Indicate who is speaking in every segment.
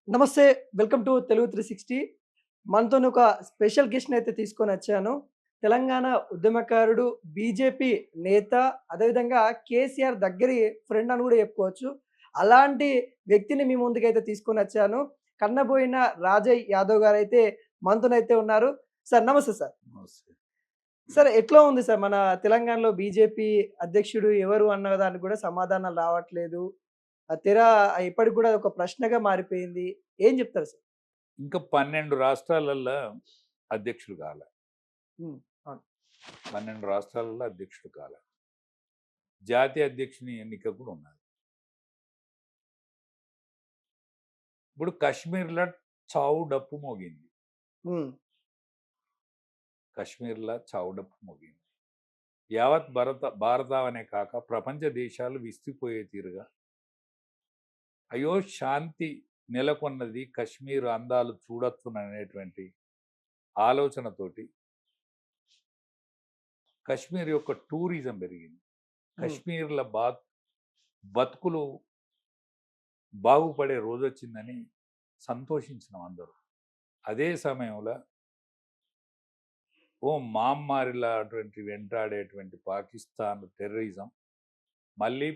Speaker 1: నమస్తే. Welcome to Telugu 360. మనతోని ఒక స్పెషల్ గెస్ట్‌ని అయితే తీసుకొనొచ్చాను. తెలంగాణ ఉద్యమకారుడు, బీజేపీ నేత, అదేవిధంగా కేసీఆర్ దగ్గరి ఫ్రెండ్ అని గూడా చెప్పుకోవచ్చు. అలాంటి వ్యక్తిని మీ ముందుకైతే తీసుకొనొచ్చాను. కన్నబోయిన రాజయ్ యాదవ్ గారైతే మనతోనైతే ఉన్నారు. సార్ నమస్తే సార్.
Speaker 2: నమస్తే.
Speaker 1: సార్ ఎట్లా ఉంది సార్ మన తెలంగాణలో బీజేపీ అధ్యక్షుడు ఎవరు అన్న దానికి గూడా సమాధానాలు రావట్లేదు. ఇప్పటికి గూడా ఒక ప్రశ్నగా మారిపోయింది. ఏం చెప్తారు సార్?
Speaker 2: ఇంకా 12 రాష్ట్రాలల్లో అధ్యక్షులు కాలే.
Speaker 1: హ్మ్. అవును.
Speaker 2: 12 రాష్ట్రాలలో అధ్యక్షుడు కాలే. జాతీయ అధ్యక్షుని ఎన్నిక కూడా ఉన్నది. ఇప్పుడు కాశ్మీర్‌లో చావు డప్పు మోగింది.
Speaker 1: హ్మ్.
Speaker 2: కాశ్మీర్‌లో చావు డప్పు మోగింది. యావత్ భారతావనే కాక ప్రపంచ దేశాలు విసిగిపోయే తీరుగా అయ్యో శాంతి నెలకొన్నది, కశ్మీర్ అందాలు చూడొచ్చుననేటువంటి ఆలోచనతోటి కశ్మీర్ యొక్క టూరిజం పెరిగింది.
Speaker 1: హ్మ్.
Speaker 2: కశ్మీర్‌ల బతుకులు బాగుపడే రోజొచ్చిందని సంతోషించినాం అందరూ. అదే సమయంలో ఓ మామ్మారిలాటువంటి వెంటాడేటువంటి పాకిస్తాన్ టెర్రరిజం మళ్ళీ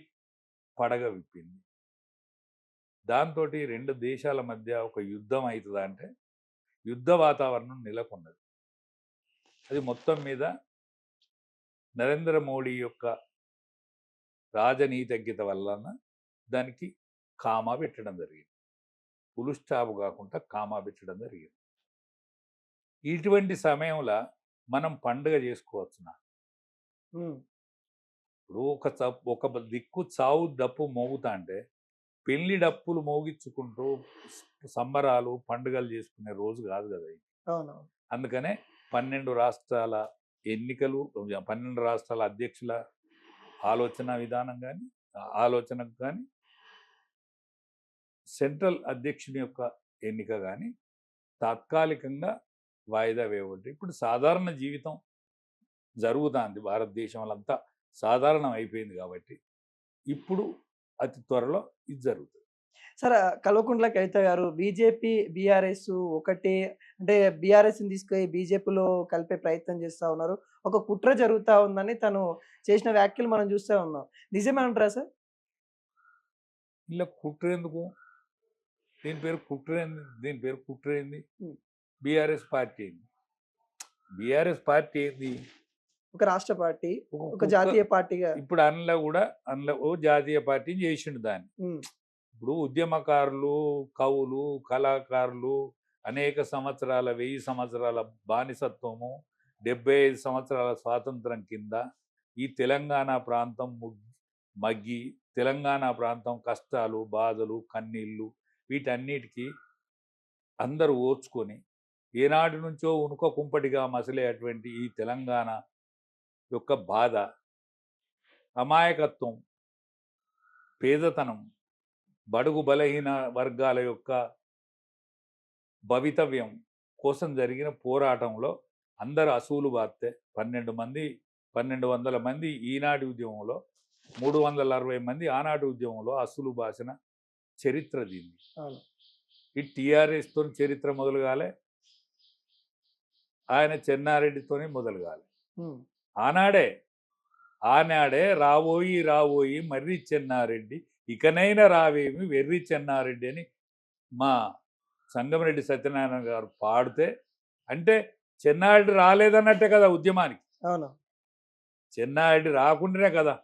Speaker 2: పడగ విప్పింది. దాంతోటి 2 దేశాల మధ్య ఒక యుద్ధం అవుతుందా అంటే యుద్ధ వాతావరణం నెలకొన్నది. అది మొత్తం మీద నరేంద్ర మోడీ యొక్క రాజనీతిజ్ఞత వలన దానికి కామా పెట్టడం జరిగింది. ఫుల్ స్టాప్ కాకుండా కామా పెట్టడం జరిగింది. ఇటువంటి సమయంలో మనం పండుగ చేసుకోవచ్చునా?
Speaker 1: హ్మ్.
Speaker 2: ఇప్పుడు ఒక దిక్కు చావు డప్పు మోగుతా అంటే పెళ్లి డప్పులు మోగించుకుంటూ సంబరాలు పండుగలు చేసుకునే రోజు కాదు కదా ఇది.
Speaker 1: అవునవును.
Speaker 2: అందుకనే 12 రాష్ట్రాల ఎన్నికలు, 12 రాష్ట్రాల అధ్యక్షుల ఆలోచనకు కానీ సెంట్రల్ అధ్యక్షుని యొక్క ఎన్నిక కానీ తాత్కాలికంగా వాయిదా వేయబడ్డాయి. ఇప్పుడు సాధారణ జీవితం జరుగుతుంది, భారతదేశంలో అంతా సాధారణం అయిపోయింది కాబట్టి ఇప్పుడు అతి త్వరలో ఇది జరుగుతుంది.
Speaker 1: సార్ కల్వకుంట్ల కవిత గారు బీజేపీ, బీఆర్ఎస్ ఒకటే అంటే బీఆర్ఎస్‌ని తీసుకొని బీజేపీలో కలిపే ప్రయత్నం చేస్తా ఉన్నారు. ఒక కుట్ర జరుగుతా ఉందని తను చేసిన వ్యాఖ్యలు మనం చూస్తా ఉన్నాం. నిజమేనంటారా సార్?
Speaker 2: ఇలా కుట్ర ఎందుకు? దీని పేరు కుట్ర ఏంది?
Speaker 1: హ్మ్.
Speaker 2: బీఆర్ఎస్ పార్టీ ఏంది? బీఆర్ఎస్ పార్టీ ఏంది?
Speaker 1: ఒక రాష్ట్ర పార్టీ, ఒక
Speaker 2: కుక్క.
Speaker 1: జాతీయ పార్టీగా.
Speaker 2: ఇప్పుడు అందులో ఓ జాతీయ పార్టీని చేసిండు దాన్ని.
Speaker 1: హ్మ్.
Speaker 2: ఇప్పుడు ఉద్యమకారులు, కవులు, కళాకారులు అనేక సంవత్సరాల 1000 సంవత్సరాల బానిసత్వము, 75 సంవత్సరాల స్వాతంత్రం కింద ఈ తెలంగాణ ప్రాంతం మగ్గి, తెలంగాణ ప్రాంతం కష్టాలు, బాధలు, కన్నీళ్ళు వీటన్నిటికీ అందరూ ఓర్చుకొని ఏనాటి నుంచో ఉనుక కుంపటిగా మసలేటువంటి ఈ తెలంగాణ యొక్క బాధ, అమాయకత్వం, పేదతనం, బడుగు బలహీన వర్గాల యొక్క భవితవ్యం కోసం జరిగిన పోరాటంలో అందరు అసూలు బారితే 1200 మంది ఈనాటి ఉద్యమంలో, 360 మంది ఆనాటి ఉద్యమంలో అసూలు బాసిన చరిత్ర దీన్ని.
Speaker 1: అవును.
Speaker 2: ఈ టీఆర్ఎస్తో చరిత్ర మొదలు కాలే, ఆయన చెన్నారెడ్డితోనే మొదలు కాలే.
Speaker 1: హ్మ్.
Speaker 2: ఆనాడే రావోయి మర్రి చెన్నారెడ్డి, ఇకనైనా రావేమి వెర్రి చెన్నారెడ్డి అని మా సంగమరెడ్డి సత్యనారాయణ గారు పాడితే, అంటే చెన్నారెడ్డి రాలేదన్నట్టే కదా ఉద్యమానికి.
Speaker 1: అవును.
Speaker 2: చెన్నారెడ్డి రాకుండానే కదా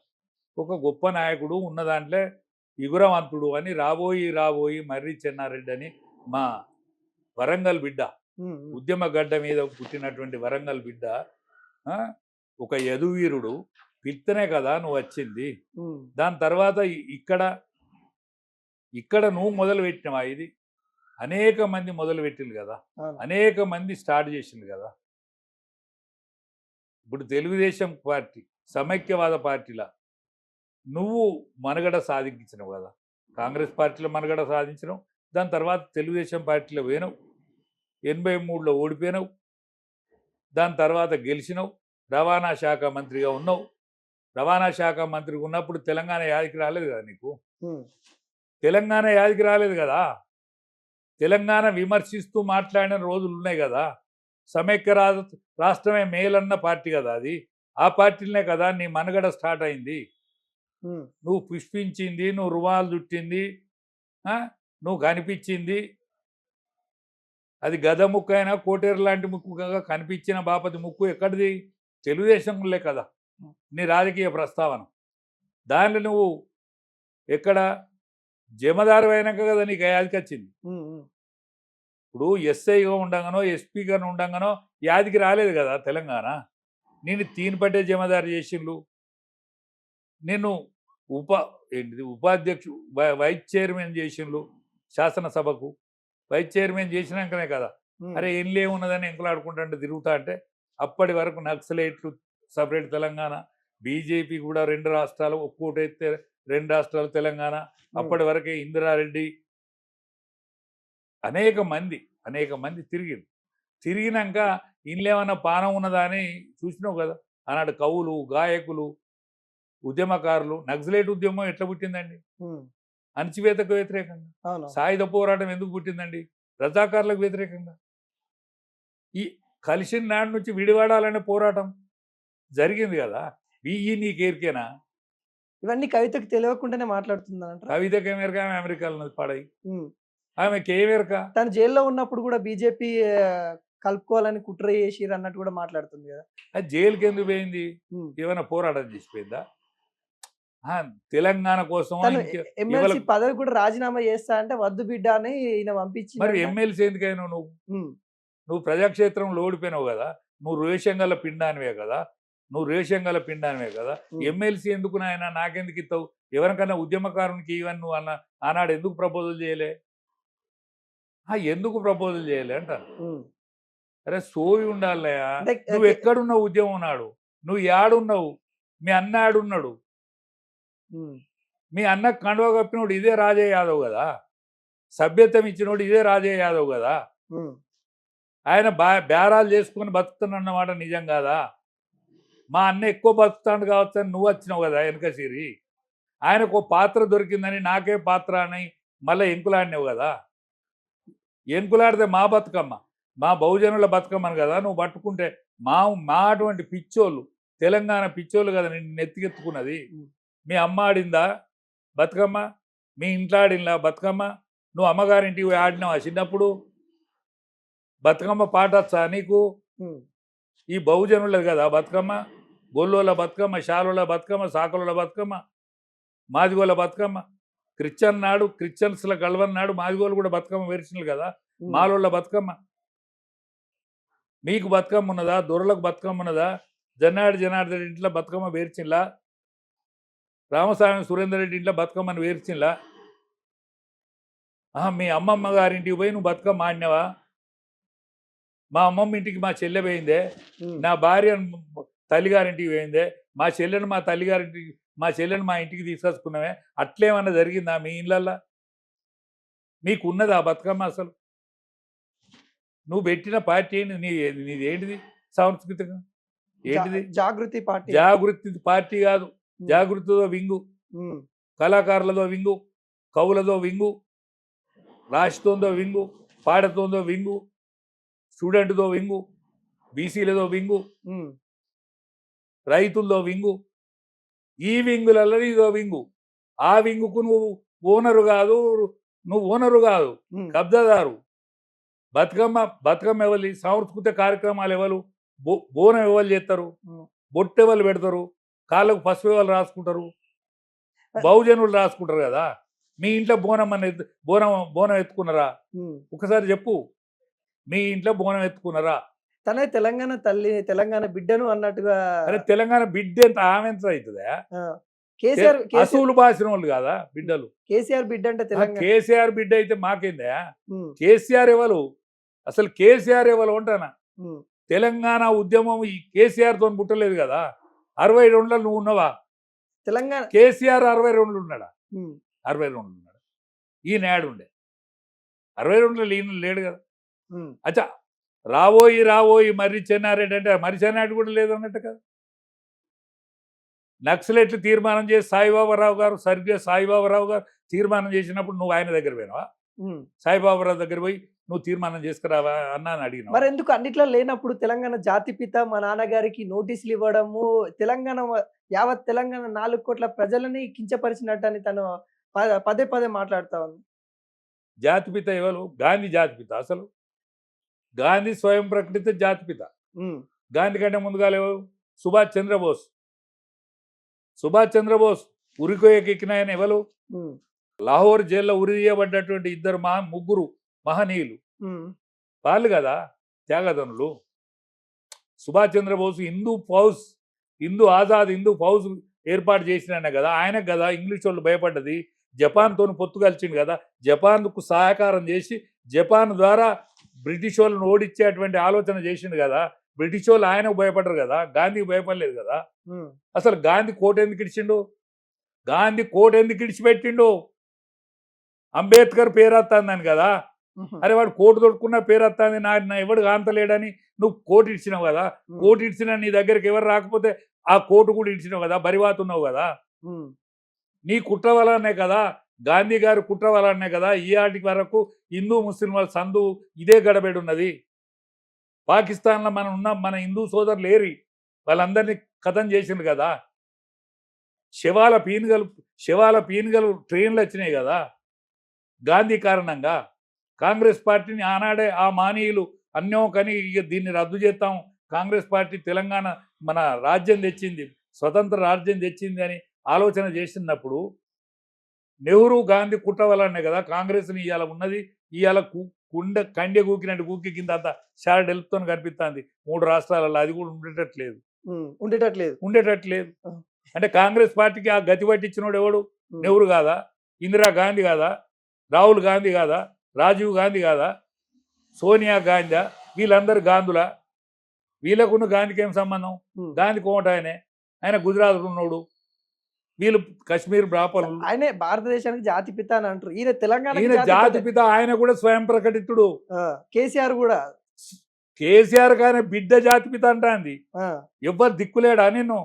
Speaker 2: ఒక గొప్ప నాయకుడు ఉన్న దాంట్లో ఇగురవంతుడు అని రాబోయి మర్రి చెన్నారెడ్డి అని మా వరంగల్ బిడ్డ,
Speaker 1: హ్మ్. హ్మ్.
Speaker 2: ఉద్యమ గడ్డ మీద పుట్టినటువంటి వరంగల్ బిడ్డ, ఒక యదువీరుడు పిలిస్తేనే కదా నువ్వు వచ్చింది.
Speaker 1: హ్మ్.
Speaker 2: దాని తర్వాత ఇక్కడ నువ్వు మొదలు పెట్టినవా? ఇది అనేక మంది మొదలు పెట్టింది కదా,
Speaker 1: అవును.
Speaker 2: అనేక మంది స్టార్ట్ చేసింది కదా. ఇప్పుడు తెలుగుదేశం పార్టీ సమైక్యవాద పార్టీలా నువ్వు మనుగడ సాధించినవు కదా, కాంగ్రెస్ పార్టీలో మనుగడ సాధించినావు, దాని తర్వాత తెలుగుదేశం పార్టీలో పోయినావు, 83లో ఓడిపోయినావు, దాని తర్వాత గెలిచినావు, రవాణా శాఖ మంత్రిగా ఉన్నావు. రవాణా శాఖ మంత్రిగా ఉన్నప్పుడు తెలంగాణ యాదికి రాలేదు కదా నీకు?
Speaker 1: హ్మ్.
Speaker 2: తెలంగాణ యాదికి రాలేదు కదా. తెలంగాణ విమర్శిస్తూ మాట్లాడిన రోజులు ఉన్నాయి కదా. సమైక్య రాష్ట్రమే మేలన్న పార్టీ కదా అది. ఆ పార్టీలనే కదా నీ మనుగడ స్టార్ట్ అయింది.
Speaker 1: ఉమ్,
Speaker 2: నువ్వు పుష్పించింది, నువ్వు రుమాలు చుట్టింది, ఆ? నువ్వు కనిపించింది. అది గద ముక్కు అయినా కోటేరు లాంటి ముక్కుగా కనిపించిన బాపతి ముక్కు ఎక్కడిది? తెలుగుదేశంలే కదా నీ రాజకీయ ప్రస్తావన. దానిలో నువ్వు ఎక్కడ జమదారు అయినాక కదా నీకు యాదికి వచ్చింది.
Speaker 1: ఉమ్, ఉమ్,
Speaker 2: ఇప్పుడు ఎస్ఐగా ఉండగానో ఎస్పీగా ఉండగానో యాదికి రాలేదు కదా తెలంగాణ. నేను తీనిపట్టే జమదారు చేసిండ్రు, నేను ఉపాధ్యక్షు వైస్ చైర్మన్ చేసిండ్రు శాసనసభకు. వైస్ చైర్మన్ చేసినాకనే కదా
Speaker 1: ఉమ్,
Speaker 2: అరే ఏం లేవున్నదని ఎంకలాడుకుంటుంటే తిరుగుతా అంటే. అప్పటి వరకు నక్సలైట్లు సపరేట్ తెలంగాణ, బీజేపీ కూడా 2 రాష్ట్రాలు, ఒక్కోటి అయితే 2 రాష్ట్రాలు తెలంగాణ. అప్పటి వరకే ఇందిరారెడ్డి అనేక మంది తిరిగినాక ఇన్లేమన్నా పానం ఉన్నదా అని చూసినావు కదా. ఆనాడు కవులు, గాయకులు, ఉద్యమకారులు. నక్సలైట్ ఉద్యమం ఎట్లా పుట్టిందండి?
Speaker 1: ఉమ్,
Speaker 2: అణచివేతకు వ్యతిరేకంగా.
Speaker 1: అవును.
Speaker 2: సాయుధ పోరాటం ఎందుకు పుట్టిందండి? రజాకారులకు వ్యతిరేకంగా. ఈ కలిసిన నాడు నుంచి విడివాడాలనే పోరాటం జరిగింది కదా. ఈ నీకేరికేనా?
Speaker 1: ఇవన్నీ కవితకు తెలియకుండానే మాట్లాడుతుందంట.
Speaker 2: కవితకి ఏమేరక? ఆమె అమెరికాలో ఉన్నది పాడై.
Speaker 1: ఉమ్.
Speaker 2: ఆమెకి ఏమేరక?
Speaker 1: తను జైల్లో ఉన్నప్పుడు కూడా బీజేపీ కలుపుకోవాలని కుట్ర చేసిరు అన్నట్టు కూడా మాట్లాడుతుంది కదా.
Speaker 2: అది జైలుకి ఎందుకు పోయింది?
Speaker 1: ఉమ్.
Speaker 2: ఏమైనా పోరాటం చేసిపోయిందా? తెలంగాణ కోసం
Speaker 1: తను ఎమ్మెల్సీ పదవి కూడా రాజీనామా చేస్తా అంటే వద్దు బిడ్డ అని ఈయన పంపించి.
Speaker 2: మరి ఎమ్మెల్సీ ఎందుకైనా నువ్వు?
Speaker 1: ఉమ్,
Speaker 2: నువ్వు ప్రజాక్షేత్రంలో ఓడిపోయినావు కదా. నువ్వు రేషంగల పిండానివే కదా. ఎమ్మెల్సీ ఎందుకు నాయన? నాకెందుకు ఇస్తావు? ఎవరికన్నా ఉద్యమకారునికి ఇవన్నీ నువ్వు ఆనాడు ఎందుకు ప్రపోజల్ చేయలే? ఎందుకు ప్రపోజల్ చేయలే అంటారు.
Speaker 1: ఉమ్.
Speaker 2: అరే సోయి ఉండాలయా.
Speaker 1: అంటే
Speaker 2: నువ్వు ఎక్కడున్నావు ఉద్యమం నాడు? నువ్వు యాడున్నావు? మీ అన్న ఆడున్నాడు.
Speaker 1: ఉమ్,
Speaker 2: మీ అన్న కండువ కప్పినోడు ఇదే రాజయ్య యాదవ్ కదా. సభ్యత్వం ఇచ్చినోడు ఇదే రాజయ్య యాదవ్ కదా.
Speaker 1: ఉమ్,
Speaker 2: ఆయన బేరాలు చేసుకొని బతుకుతున్నమాట నిజం కాదా? మా అన్న ఎక్కువ బతుకుతాడు కావచ్చు అని నువ్వు వచ్చినావు కదా వెనకసిరి. ఆయనకు ఓ పాత్ర దొరికిందని నాకే పాత్ర అని మళ్ళీ ఎంకులాడినావు కదా. ఎంకులాడితే మా బతుకమ్మ, మా బహుజనుల బతుకమ్మను కదా నువ్వు పట్టుకుంటే. మా అటువంటి పిచ్చోళ్ళు, తెలంగాణ పిచ్చోళ్ళు కదా నిన్ను నెత్తికెత్తుకున్నది. మీ అమ్మ ఆడిందా బతుకమ్మ? మీ ఇంట్లో ఆడినలా బతుకమ్మ? నువ్వు అమ్మగారింటికి ఆడినావా చిన్నప్పుడు? బతుకమ్మ పాట వచ్చా నీకు?
Speaker 1: ఉమ్,
Speaker 2: ఈ బహుజనులది కదా బతుకమ్మ. గొల్లోల బతుకమ్మ, శాలుల బతుకమ్మ, సాకలుల బతుకమ్మ, మాదిగోల బతుకమ్మ. క్రిస్టియన్స్ల గల్వన్ నాడు మాదిగోలు కూడా బతుకమ్మ వేర్చినలు కదా. మాలోళ్ళ బతుకమ్మ. మీకు బతుకమ్మ ఉన్నదా? దొరలకు బతుకమ్మ ఉన్నదా? జనార్దన్ ఇంట్లో బతుకమ్మ వేర్చిన్లా? రామస్వామి సురేందర్ రెడ్డి ఇంట్లో బతుకమ్మని వేర్చిన్లా? మీ అమ్మమ్మ గారింటికి పోయి నువ్వు బతుకమ్మ ఆడినావా? మా అమ్మమ్మ ఇంటికి మా చెల్లె పోయిందే, నా భార్య తల్లిగారింటికి పోయిందే, మా చెల్లెను మా ఇంటికి తీసుకొచ్చుకున్నామే. అట్లేమన్నా జరిగిందా మీ ఇళ్ళల్లో? మీకు ఉన్నదా బతుకమ్మ అసలు? నువ్వు పెట్టిన పార్టీ ఏంటి? నీదేంటిది సాంస్కృతిక? ఏంటిది?
Speaker 1: జాగృతి పార్టీ.
Speaker 2: జాగృతి పార్టీ కాదు. జాగృతితో వింగు, కళాకారులతో వింగు, కవులతో వింగు, రాష్ట్రంతో వింగు, పాడతోందో వింగు, స్టూడెంట్తో వింగు, బీసీలతో వింగు, రైతులతో వింగు. ఈ వింగులలో ఇదో వింగు. ఆ వింగుకు నువ్వు ఓనరు కాదు, కబ్జాదారు. బతుకమ్మ ఎవరి? సాంస్కృతిక కార్యక్రమాలు ఎవరు? బోనం ఎవరు చేస్తారు? బొట్టు ఎవరు పెడతారు? కాళ్ళకు పసుపు ఎవరు రాసుకుంటారు? బహుజనులు రాసుకుంటారు కదా. మీ ఇంట్లో బోనం ఎత్తుకున్నారా? ఒకసారి చెప్పు, మీ ఇంట్లో బోనం ఎత్తుకున్నారా?
Speaker 1: తనే తెలంగాణ తల్లి, తెలంగాణ బిడ్డను అన్నట్టుగా.
Speaker 2: అరే తెలంగాణ బిడ్డ ఎంత? ఆమె ఎంత అవుతుందా? అసూలు బాసిన వాళ్ళు కాదా బిడ్డలు?
Speaker 1: కేసీఆర్ బిడ్డ అంటే తెలంగాణ.
Speaker 2: కేసీఆర్ బిడ్డ అయితే మాకేందా? కేసీఆర్ ఎవరు? అసలు కేసీఆర్ ఎవరు అంటానా? తెలంగాణ ఉద్యమం ఈ కేసీఆర్ తో పుట్టలేదు కదా. 62లో నువ్వు ఉన్నావా?
Speaker 1: తెలంగాణ
Speaker 2: కేసీఆర్ 62 ఉన్నాడా? 62 ఉన్నాడు. ఈయన ఏడుండే 62లో ఈయన లేడు కదా. అచ్చా, రావోయి మర్రి చెన్నారెడ్డి అంటే మర్రి చెన్నారెడ్డి కూడా లేదు అన్నట్టు కదా. నక్సలెట్లు తీర్మానం చేసి స్వర్గీయ సాయిబాబారావు గారు తీర్మానం చేసినప్పుడు నువ్వు ఆయన దగ్గర పోయినావా?
Speaker 1: ఉమ్.
Speaker 2: సాయిబాబారావు దగ్గర పోయి నువ్వు తీర్మానం చేసుకురావా అన్నా అని అడిగినావు.
Speaker 1: మరి ఎందుకు అన్నిట్లో లేనప్పుడు తెలంగాణ జాతిపిత మా నాన్నగారికి నోటీసులు ఇవ్వడము, తెలంగాణ యావత్ తెలంగాణ 4 కోట్ల ప్రజలని కించపరిచినట్టని తను పదే పదే మాట్లాడుతా ఉంది.
Speaker 2: జాతిపిత ఎవరు? గాంధీ జాతిపిత. అసలు గాంధీ స్వయం ప్రకటిత జాతిపిత.
Speaker 1: ఉమ్,
Speaker 2: గాంధీ కంటే ముందుగా ఎవరు? సుభాష్ చంద్రబోస్. సుభాష్ చంద్రబోస్ ఉరికోయకెక్కిన ఆయన ఎవరు?
Speaker 1: ఉమ్,
Speaker 2: లాహోర్ జైల్లో ఉరి తీయబడ్డటువంటి ముగ్గురు మహనీయులు
Speaker 1: ఉమ్,
Speaker 2: వాళ్ళు కదా త్యాగధనులు. సుభాష్ చంద్రబోస్ హిందూ ఆజాద్ హిందూ ఫౌజ్ ఏర్పాటు చేసిన కదా, ఆయనకు కదా ఇంగ్లీష్ వాళ్ళు భయపడ్డది. జపాన్తో పొత్తు కలిసిండు కదా, జపాన్కు సహకారం చేసి జపాన్ ద్వారా బ్రిటిష్ వాళ్ళని ఓడించేటువంటి ఆలోచన చేసిండు కదా. బ్రిటిష్ వాళ్ళు ఆయనకు భయపడరు కదా, గాంధీకి భయపడలేదు కదా.
Speaker 1: ఉమ్,
Speaker 2: అసలు గాంధీ కోట ఎందుకు ఇడిచిండు? గాంధీ కోట ఎందుకు ఇడిచిపెట్టిండు? అంబేద్కర్ పేరొత్తాందని కదా.
Speaker 1: ఉమ్,
Speaker 2: అరే వాడు కోటు తొడుక్కున్న పేరొత్తాంది, నా ఎవడు కాంతలేడని నువ్వు కోటు ఇడిచినావు కదా. కోటు ఇడిచిన నీ దగ్గరికి ఎవరు రాకపోతే ఆ కోటు కూడా ఇడిచినావు కదా, బరివాతున్నావు కదా.
Speaker 1: ఉమ్,
Speaker 2: నీ కుట్ర వలనే కదా, గాంధీ గారి కుట్ర వలనే కదా ఈ ఆటికి వరకు హిందూ ముస్లిం వాళ్ళ సందు ఇదే గడబడి ఉన్నది. పాకిస్తాన్లో మన హిందూ సోదరులు ఏరి వాళ్ళందరినీ కథం చేసిండ్రు కదా. శవాల పీనుగలు ట్రైన్లు వచ్చినాయి కదా గాంధీ కారణంగా. కాంగ్రెస్ పార్టీని ఆనాడే ఆ మానీయులు అన్యం కని ఇక దీన్ని రద్దు చేస్తాం, కాంగ్రెస్ పార్టీ తెలంగాణ మన రాజ్యం తెచ్చింది, స్వతంత్ర రాజ్యం తెచ్చింది అని ఆలోచన చేసినప్పుడు నెహ్రూ గాంధీ కుట్ర వల్లనే కదా కాంగ్రెస్ని ఇవాళ ఉన్నది. ఇవాళ కండె కూకినట్టు కూకి కింద అంత షార్ట్ హెల్ప్తో కనిపిస్తుంది 3 రాష్ట్రాలలో. అది కూడా ఉండేటట్లేదు. అంటే కాంగ్రెస్ పార్టీకి ఆ గతి పట్టించినోడు ఎవడు? నెహ్రూ కాదా? ఇందిరా గాంధీ కాదా? రాహుల్ గాంధీ కాదా? రాజీవ్ గాంధీ కాదా? సోనియా గాంధీ? వీళ్ళందరూ గాంధులా? వీళ్ళకున్న గాంధీకి ఏం సంబంధం? గాంధీ కోట ఆయన గుజరాత్ ఉన్నోడు, వీళ్ళు కశ్మీర్ బ్రాపర్లు.
Speaker 1: ఆయనే భారతదేశానికి జాతిపిత అని అంటారు. ఈయన తెలంగాణ
Speaker 2: జాతిపిత. ఆయన కూడా స్వయం ప్రకటితుడు.
Speaker 1: కేసీఆర్ కూడా.
Speaker 2: కేసీఆర్ కానీ బిడ్డ జాతిపిత అంటాంది. ఎవ్వరు దిక్కులేడా? నిన్ను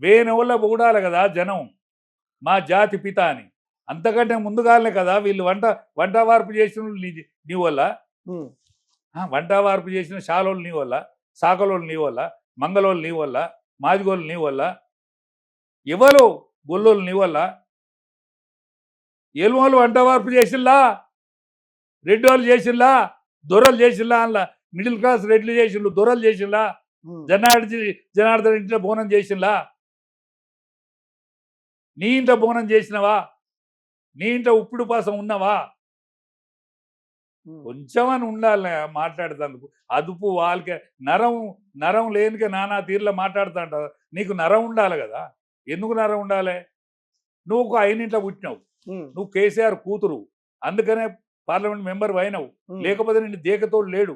Speaker 2: వేనవల్ల పొగుడాలి కదా జనం మా జాతి పిత అని. అంతకంటే ముందుగానే కదా వీళ్ళు వంట వార్పు చేసిన నీ వల్ల, వంట వార్పు చేసిన శాలోళ్ళు నీ వల్ల, సాకలోళ్ళు నీ వల్ల, మంగళోళ్ళు నీ వల్ల, మాదిగోళ్ళు నీ వల్ల, ఎవరు గొల్లోళ్ళు నీ వల్ల. ఎలుమోళ్ళు వంట వార్పు చేసిల్లా, రెడ్డి వాళ్ళు చేసిల్లా, దొరలు చేసిల్లా, అందులో మిడిల్ క్లాస్ రెడ్లు చేసిళ్ళు, దొరలు చేసిల్లా, జనార్దన్ ఇంట్లో బోనం చేసిల్లా. నీ ఇంట్లో బోనం చేసినవా? నీ ఇంట్లో ఉప్పుడు పాసం ఉన్నవా? కొంచెమని ఉండాలి మాట్లాడుతందుకు. అదుపు వాళ్ళకే నరం లేనికే నానా తీరులో మాట్లాడుతుంట. నీకు నరం ఉండాలి కదా. ఎందుకు నరం ఉండాలి? నువ్వు ఒక అయినింట్లో పుట్టినావు, నువ్వు కేసీఆర్ కూతురు, అందుకనే పార్లమెంట్ మెంబర్ అయినావు. లేకపోతే నిన్ను దేకతోడు లేడు,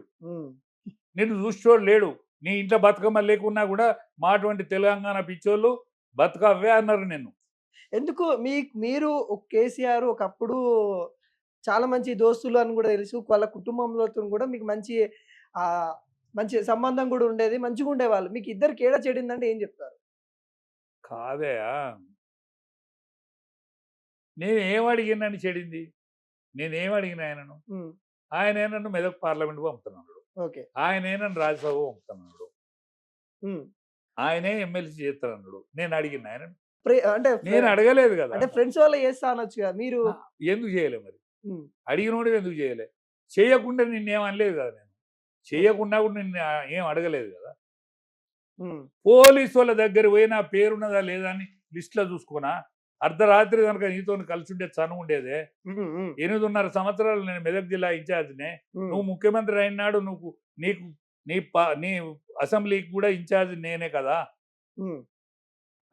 Speaker 2: నిన్ను చూసేవాడు లేడు. నీ ఇంట్లో బతుకమ్మ లేకున్నా కూడా మా అటువంటి తెలంగాణ పిచ్చోళ్ళు బతుకవ్వే అన్నారు నిన్ను.
Speaker 1: ఎందుకు మీరు కేసీఆర్ ఒకప్పుడు చాలా మంచి దోస్తులు అని కూడా తెలుసు, వాళ్ళ కుటుంబంలో కూడా మీకు మంచి సంబంధం కూడా ఉండేది, మంచిగా ఉండేవాళ్ళు. మీకు ఇద్దరికి ఏడా చెడిందంటే ఏం చెప్తారు?
Speaker 2: కాదయా, నేనేం అడిగినని చెడింది? నేనేం అడిగిన ఆయనను? ఆయన నన్ను మెదక్ పార్లమెంట్ పంపుతున్నాడు, ఆయనే నన్ను రాజ్యసభ పంపుతున్నాడు, ఆయనే ఎమ్మెల్సీ చేస్తానన్నాడు. నేను అడిగిన ఆయన
Speaker 1: అంటే
Speaker 2: నేను అడగలేదు కదా.
Speaker 1: అంటే ఫ్రెండ్స్ వల్ల చేస్తా అనొచ్చు కదా మీరు.
Speaker 2: ఎందుకు చేయలే మరి? అడిగినోడు ఎందుకు చేయలే? చేయకుండా నిన్నేమనలేదు కదా. నేను చేయకుండా కూడా నిన్ను ఏం అడగలేదు కదా. పోలీసు వాళ్ళ దగ్గర పోయి నా పేరున్నదా లేదా అని లిస్ట్లో చూసుకున్నా. అర్ధరాత్రి కనుక నీతో కలిసి ఉండే చనువు ఉండేదే. 8.5 సంవత్సరాలు నేను మెదక్ జిల్లా ఇన్ఛార్జినే. నువ్వు ముఖ్యమంత్రి అయినాడు, నీ అసెంబ్లీకి కూడా ఇన్ఛార్జ్ నేనే కదా.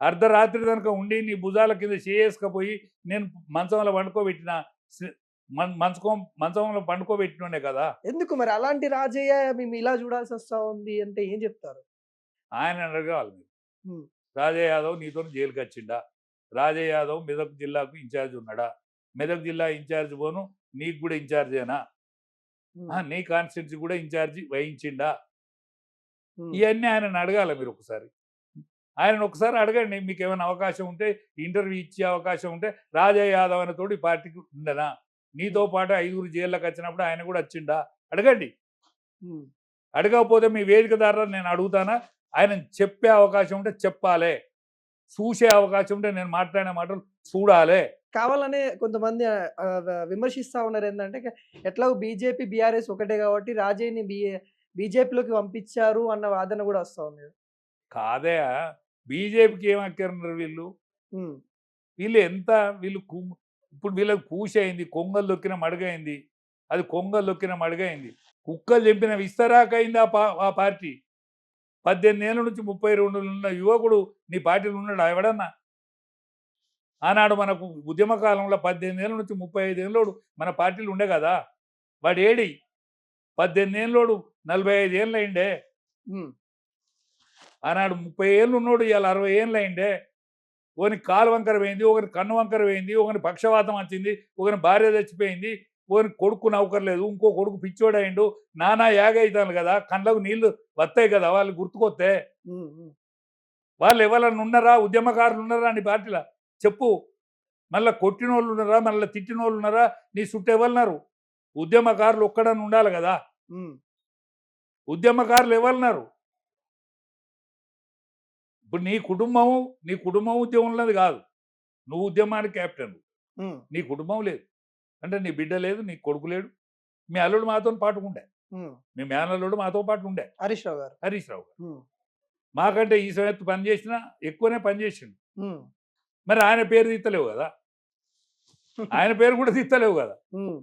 Speaker 2: అర్ధరాత్రి కనుక ఉండి నీ భుజాల కింద చేసుకపోయి నేను మంచంలో పండుకోబెట్టినే కదా.
Speaker 1: ఎందుకు మరి అలాంటి రాజయ్య మేము ఇలా చూడాల్సి వస్తా ఉంది అంటే ఏం చెప్తారు?
Speaker 2: ఆయన అడగాలి మీరు. రాజయ్య యాదవ్ నీతో జైలుకి వచ్చిండా? రాజయ్య యాదవ్ మెదక్ జిల్లాకు ఇన్ఛార్జ్ ఉన్నాడా? మెదక్ జిల్లా ఇన్ఛార్జ్ పోను నీకు కూడా ఇన్ఛార్జేనా? నీ కాన్స్టిట్యున్సీ కూడా ఇన్ఛార్జి వహించిండా? ఇవన్నీ ఆయనను అడగాలి మీరు ఒకసారి. ఆయనను ఒకసారి అడగండి. మీకు ఏమైనా అవకాశం ఉంటే, ఇంటర్వ్యూ ఇచ్చే అవకాశం ఉంటే రాజయ్య యాదవ్ అనే తోడు ఈ పార్టీకి ఉండనా? నీతో పాటు 5 జైల్లోకి వచ్చినప్పుడు ఆయన కూడా వచ్చిండా? అడగండి.
Speaker 1: ఉమ్,
Speaker 2: అడగకపోతే మీ వేదిక ద్వారా నేను అడుగుతానా? ఆయన చెప్పే అవకాశం ఉంటే చెప్పాలి. చూసే అవకాశం ఉంటే నేను మాట్లాడిన మాటలు చూడాలి.
Speaker 1: కావాలనే కొంతమంది విమర్శిస్తా ఉన్నారు ఏంటంటే ఎట్లాగో బీజేపీ బీఆర్ఎస్ ఒకటే కాబట్టి రాజయ్యని బీజేపీలోకి పంపించారు అన్న వాదన కూడా వస్తా ఉంది.
Speaker 2: కాదే బీజేపీకి ఏం అక్కరున్నారు వీళ్ళు?
Speaker 1: ఉమ్,
Speaker 2: వీళ్ళు ఎంత వీళ్ళు ఇప్పుడు వీళ్ళకి పూష అయింది, కొంగలు దొక్కిన మడుగైంది. అది కొంగలు దొక్కిన మడుగైంది. కుక్కలు చెప్పిన విస్తరాకైంది ఆ పార్టీ. 18 ఏళ్ళ నుంచి 32 ఉన్న యువకుడు నీ పార్టీలో ఉన్నాడు ఎవడన్నా? ఆనాడు మనకు ఉద్యమ కాలంలో 18 ఏళ్ళ నుంచి 35 ఏళ్ళోడు మన పార్టీలు ఉండే కదా. వాడు ఏడి 18 ఏళ్ళోడు 45 ఏళ్ళు అయిండే.
Speaker 1: ఉమ్,
Speaker 2: ఆనాడు 30 ఏళ్ళు ఉన్నోడు ఇవాళ 60 ఏళ్ళు అయిండే. ఒకని కాలు వంకర పోయింది, ఒకని కన్ను వంకర పోయింది, ఒకని పక్షవాతం వచ్చింది, ఒకని భార్య చచ్చిపోయింది, ఒకని కొడుకు నౌకర్లేదు, ఇంకో కొడుకు పిచ్చోడైండు. నానా యాగ అవుతాను కదా, కళ్ళకు నీళ్లు వస్తాయి కదా వాళ్ళు గుర్తుకొస్తే.
Speaker 1: ఉమ్, ఉమ్.
Speaker 2: వాళ్ళు ఎవరన్నా ఉన్నారా? ఉద్యమకారులు ఉన్నారా నీ పార్టీలో? చెప్పు. మళ్ళీ కొట్టిన వాళ్ళు ఉన్నారా? మళ్ళీ తిట్టిన వాళ్ళు ఉన్నారా? నీ చుట్టూ ఎవరున్నారు? ఉద్యమకారులు ఒక్కడని ఉండాలి కదా.
Speaker 1: ఉమ్,
Speaker 2: ఉద్యమకారులు ఎవరున్నారు? ఇప్పుడు నీ కుటుంబం ఉద్యమంలోది కాదు. నువ్వు ఉద్యమానికి క్యాప్టెన్.
Speaker 1: ఉమ్,
Speaker 2: నీ కుటుంబం లేదు అంటే నీ బిడ్డ లేదు, నీ కొడుకు లేడు. మీ అల్లుడు మాతో పాటు ఉండే,
Speaker 1: ఉమ్.
Speaker 2: మీ మేనల్లుడు మాతో పాటు ఉండే,
Speaker 1: హరీష్ రావు గారు.
Speaker 2: హరీష్ రావు గారు.
Speaker 1: ఉమ్,
Speaker 2: మాకంటే ఈ సమయత్తు పని చేసినా ఎక్కువనే పని చేసిండు.
Speaker 1: ఉమ్,
Speaker 2: మరి ఆయన పేరు తీస్తలేవు కదా, ఆయన పేరు కూడా తీస్తలేవు కదా.
Speaker 1: ఉమ్,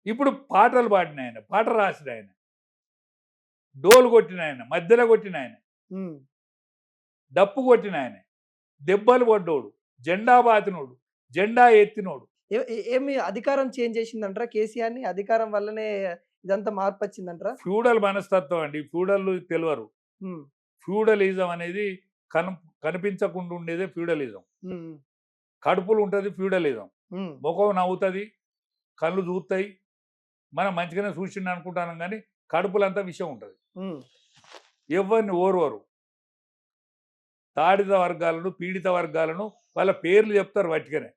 Speaker 2: ఇప్పుడు పాటలు పాడిన ఆయన, పాట రాసిన ఆయన, డోలు కొట్టిన ఆయన, మధ్యలో కొట్టిన ఆయన,
Speaker 1: ఉమ్.
Speaker 2: డప్పు కొట్టిన ఆయన, దెబ్బలు పడ్డోడు, జెండా బాతినోడు, జెండా ఎత్తినోడు.
Speaker 1: ఏమి అధికారం చేంజ్ చేసిందంటారా కేసీఆర్ ని? అధికారం వల్లనే ఇదంతా మార్పు వచ్చిందంటారా?
Speaker 2: ఫ్యూడల్ మనస్తత్వం అండి. ఫ్యూడల్ తెలియరు.
Speaker 1: ఉమ్,
Speaker 2: ఫ్యూడలిజం అనేది కనిపించకుండా ఉండేదే ఫ్యూడలిజం.
Speaker 1: ఉమ్,
Speaker 2: కడుపులు ఉంటుంది ఫ్యూడలిజం.
Speaker 1: ఉమ్,
Speaker 2: ముఖం నవ్వుతుంది, కళ్ళు చూస్తాయి, మనం మంచిగానే చూసిండు అనుకుంటాను కానీ కడుపులంతా విషయం ఉంటుంది.
Speaker 1: ఉమ్,
Speaker 2: ఎవరిని ఓర్వరు. తాడిత వర్గాలను, పీడిత వర్గాలను వాళ్ళ పేర్లు చెప్తారు వాటికనే.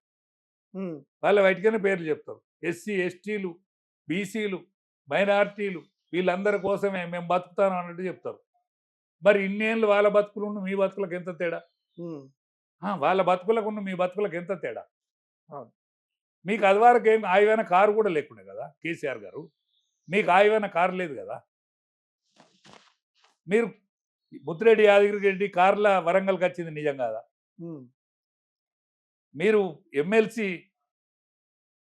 Speaker 1: ఉమ్,
Speaker 2: వాళ్ళ వాటికనే పేర్లు చెప్తారు. ఎస్సీ, ఎస్టీలు, బీసీలు, మైనార్టీలు వీళ్ళందరి కోసమే మేము బతుకుతాను అన్నట్టు చెప్తారు. మరి ఇన్నేళ్ళు వాళ్ళ బతుకులు మీ బతుకులకు ఎంత తేడా?
Speaker 1: ఉమ్.
Speaker 2: వాళ్ళ బతుకులకు మీ బతుకులకు ఎంత తేడా?
Speaker 1: అవును.
Speaker 2: మీకు అది వరకు ఏం ఆయమైన కారు కూడా లేకుండే కదా కేసీఆర్ గారు. మీకు ఆయమైన కారు లేదు కదా. మీరు ముత్తిరెడ్డి యాదగిరి రెడ్డి కార్ల వరంగల్కి వచ్చింది నిజం కాదా?
Speaker 1: ఉమ్,
Speaker 2: మీరు ఎమ్మెల్సీ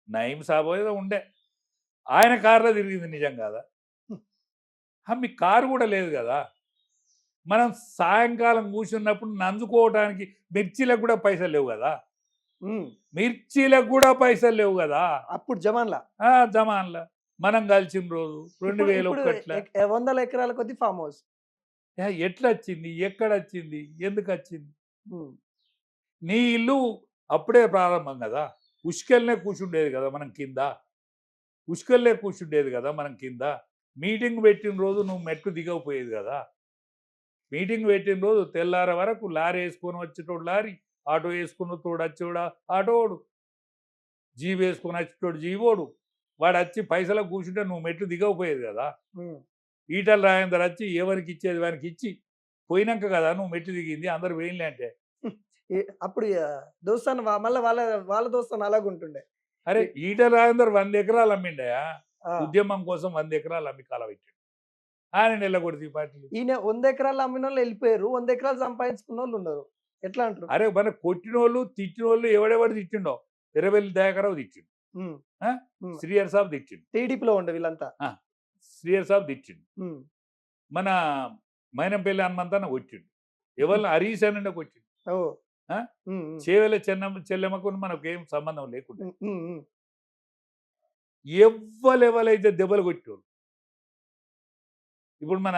Speaker 2: నయీం సాబ్ ఏదో ఉండే, ఆయన కారులో తిరిగింది నిజం కాదా? మీ కారు కూడా లేదు కదా. మనం సాయంకాలం కూర్చున్నప్పుడు నంజుకోవడానికి మిర్చీలకు కూడా పైసలు లేవు కదా.
Speaker 1: ఉమ్.
Speaker 2: మిర్చీలకు కూడా పైసలు లేవు కదా.
Speaker 1: అప్పుడు జమాన్లా
Speaker 2: జమాన్లా మనం కలిసిన రోజు 2001
Speaker 1: 100 ఎకరాల కొద్ది ఫామ్ హౌస్.
Speaker 2: ఎట్లా వచ్చింది, ఎక్కడ వచ్చింది, ఎందుకు వచ్చింది?
Speaker 1: ఉమ్,
Speaker 2: నీ ఇల్లు అప్పుడే ప్రారంభం కదా. ఉష్కెల్నే కూర్చుండేది కదా మనం కింద. ఉష్కెల్నే కూర్చుండేది కదా మనం కింద. మీటింగ్ పెట్టిన రోజు నువ్వు మెట్టు దిగకపోయేది కదా. మీటింగ్ పెట్టిన రోజు తెల్లార వరకు లారీ వేసుకొని వచ్చేటోడు లారీ, ఆటో వేసుకున్న తోడు వచ్చేవాడు ఆటోడు, జీబు వేసుకొని వచ్చేటోడు జీవోడు. వాడు వచ్చి పైసలకు కూర్చుంటే నువ్వు మెట్లు దిగకపోయేది కదా.
Speaker 1: ఉమ్.
Speaker 2: ఈటల రాజేందర్ వచ్చి ఎవరికి ఇచ్చేది వానికి ఇచ్చి పోయినాక కదా నువ్వు మెట్లు దిగింది. అందరు వేయలే అంటే
Speaker 1: అప్పుడు దోస్తాను మళ్ళీ వాళ్ళ వాళ్ళ దోస్తాను అలాగుంటుండే.
Speaker 2: అరే ఈటల రాజేందర్ 100 ఎకరాలు అమ్మిండయా.
Speaker 1: ఆ,
Speaker 2: ఉద్యమం కోసం 100 ఎకరాలు అమ్మి కాలబెట్టాడు. ఆయన నెల్లకొడితే ఈ పార్టీలు.
Speaker 1: ఈయన 100 ఎకరాలు అమ్మిన వాళ్ళు వెళ్ళిపోయారు, 100 ఎకరాలు సంపాదించుకున్న వాళ్ళు ఉన్నారు. ఎట్లా అంటారు?
Speaker 2: అరే మన కొట్టినోళ్ళు తిట్టినోళ్ళు ఎవడెవడు తిట్టిండో. ఎర్రబెల్లి దయాకరావు తిట్టిండు,
Speaker 1: ఉమ్, ఉమ్.
Speaker 2: శ్రీహర్ సాబ్ తిట్టిండు,
Speaker 1: టీడీపీలో ఉండే వీళ్ళంతా.
Speaker 2: శ్రీహర్ సాబ్ తిట్టిండు,
Speaker 1: ఉమ్,
Speaker 2: మన మైనంపల్లి హనుమంతాన కొట్టిండు, ఎవరిని హరీష్ అని కొట్టిండు.
Speaker 1: ఓ, ఉమ్, ఉమ్,
Speaker 2: చేవెల చెల్లెమ్మకు మనకు ఏం సంబంధం లేకుండా
Speaker 1: ఉమ్, ఉమ్, ఉమ్.
Speaker 2: ఎవరైతే దెబ్బలు కొట్టేవాళ్ళు. ఇప్పుడు మన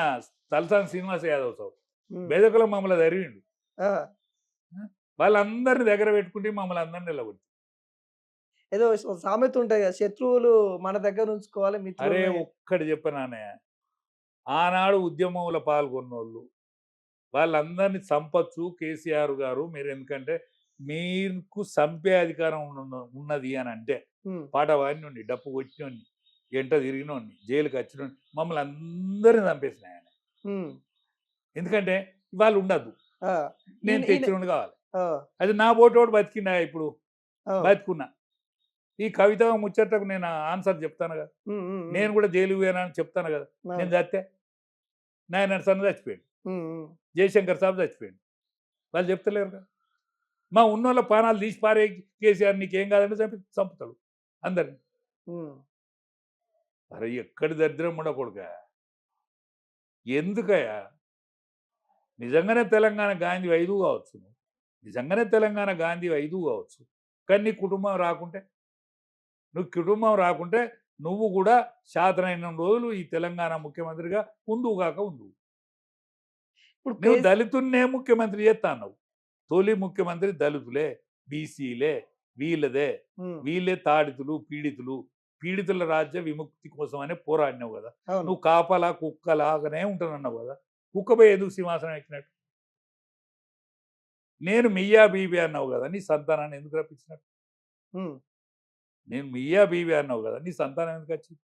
Speaker 2: తలసాని శ్రీనివాస యాదవ్ సాబ్
Speaker 1: ఉమ్.
Speaker 2: బెదకులో మమ్మల్ని జరిగిండు.
Speaker 1: ఆ,
Speaker 2: వాళ్ళందరినీ దగ్గర పెట్టుకుంటే మమ్మల్ని అందరినీ నిలబడి.
Speaker 1: ఏదో సామెత ఉంటాయి కదా, శత్రువులు మన దగ్గర ఉంచుకోవాలి,
Speaker 2: అరే
Speaker 1: మిత్రులు.
Speaker 2: ఒక్కటి చెప్పనానే, ఆనాడు ఉద్యమంలో పాల్గొన్నోళ్ళు వాళ్ళందరినీ చంపచ్చు కేసీఆర్ గారు. మీరు ఎందుకంటే మీకు చంపే అధికారం ఉన్నది అని అంటే
Speaker 1: ఉమ్,
Speaker 2: పాట వాడినోడిని డప్పు కొట్టినోడిని ఎంట తిరిగినోడిని జైలుకి వచ్చినోడిని మమ్మల్ని అందరిని చంపేసినాయి ఆయన.
Speaker 1: ఉమ్,
Speaker 2: ఎందుకంటే వాళ్ళు ఉండద్దు,
Speaker 1: ఆ,
Speaker 2: నేను
Speaker 1: ఈయన-
Speaker 2: తెచ్చినోడు కావాలి.
Speaker 1: ఆ,
Speaker 2: అది నా ఓటోడు బతికినా ఇప్పుడు
Speaker 1: ఆ,
Speaker 2: బతుకున్నా. ఈ కవిత ముచ్చటకు నేను ఆన్సర్ చెప్తాను కదా.
Speaker 1: ఉమ్, ఉమ్, ఉమ్,
Speaker 2: నేను కూడా జైలు పోయానని చెప్తాను కదా.
Speaker 1: ఆ,
Speaker 2: నేను చస్తే నాయన సన్న చచ్చిపోయాడు,
Speaker 1: ఉమ్, ఉమ్,
Speaker 2: జయశంకర్ సాబ్ చచ్చిపోయాడు. వాళ్ళు చెప్తలేరు కదా. మా ఉన్నోళ్ళ ప్రాణాలు తీసి పారే కేసీఆర్ నీకేం కాదంటే చంపుతాడు అందరిని.
Speaker 1: ఉమ్,
Speaker 2: అరే ఎక్కడి దరిద్రం ఉండకూడక ఎందుకయ్యా? నిజంగానే తెలంగాణ గాంధీ 5 కావచ్చు, నిజంగానే తెలంగాణ గాంధీ 5 కావచ్చు, కానీ నీ కుటుంబం రాకుంటే, నువ్వు కూడా శాతనైన రోజులు ఈ తెలంగాణ ముఖ్యమంత్రిగా ఉందువు కాక ఉందువు.
Speaker 1: ఇప్పుడు
Speaker 2: నువ్వు దళితున్నే ముఖ్యమంత్రి చేస్తా అన్నావు. తొలి ముఖ్యమంత్రి దళితులే, బీసీలే, వీళ్ళదే,
Speaker 1: ఉమ్,
Speaker 2: వీళ్ళే తాడితులు, పీడితుల రాజ్య విముక్తి కోసం అనే పోరాడినావు కదా.
Speaker 1: అవును,
Speaker 2: నువ్వు కాపలా కుక్కలాగానే ఉంటానన్నావు కదా. కుక్కపై ఎందుకు సింహాసనం ఎక్కినట్టు? నేను మియా బీబీ అన్నావు కదా, నీ సంతానాన్ని ఎందుకు రప్పించినట్టు?
Speaker 1: ఉమ్.
Speaker 2: నేను మియా బీబీ అన్నావు కదా, నీ సంతానం ఎందుకు వచ్చింది?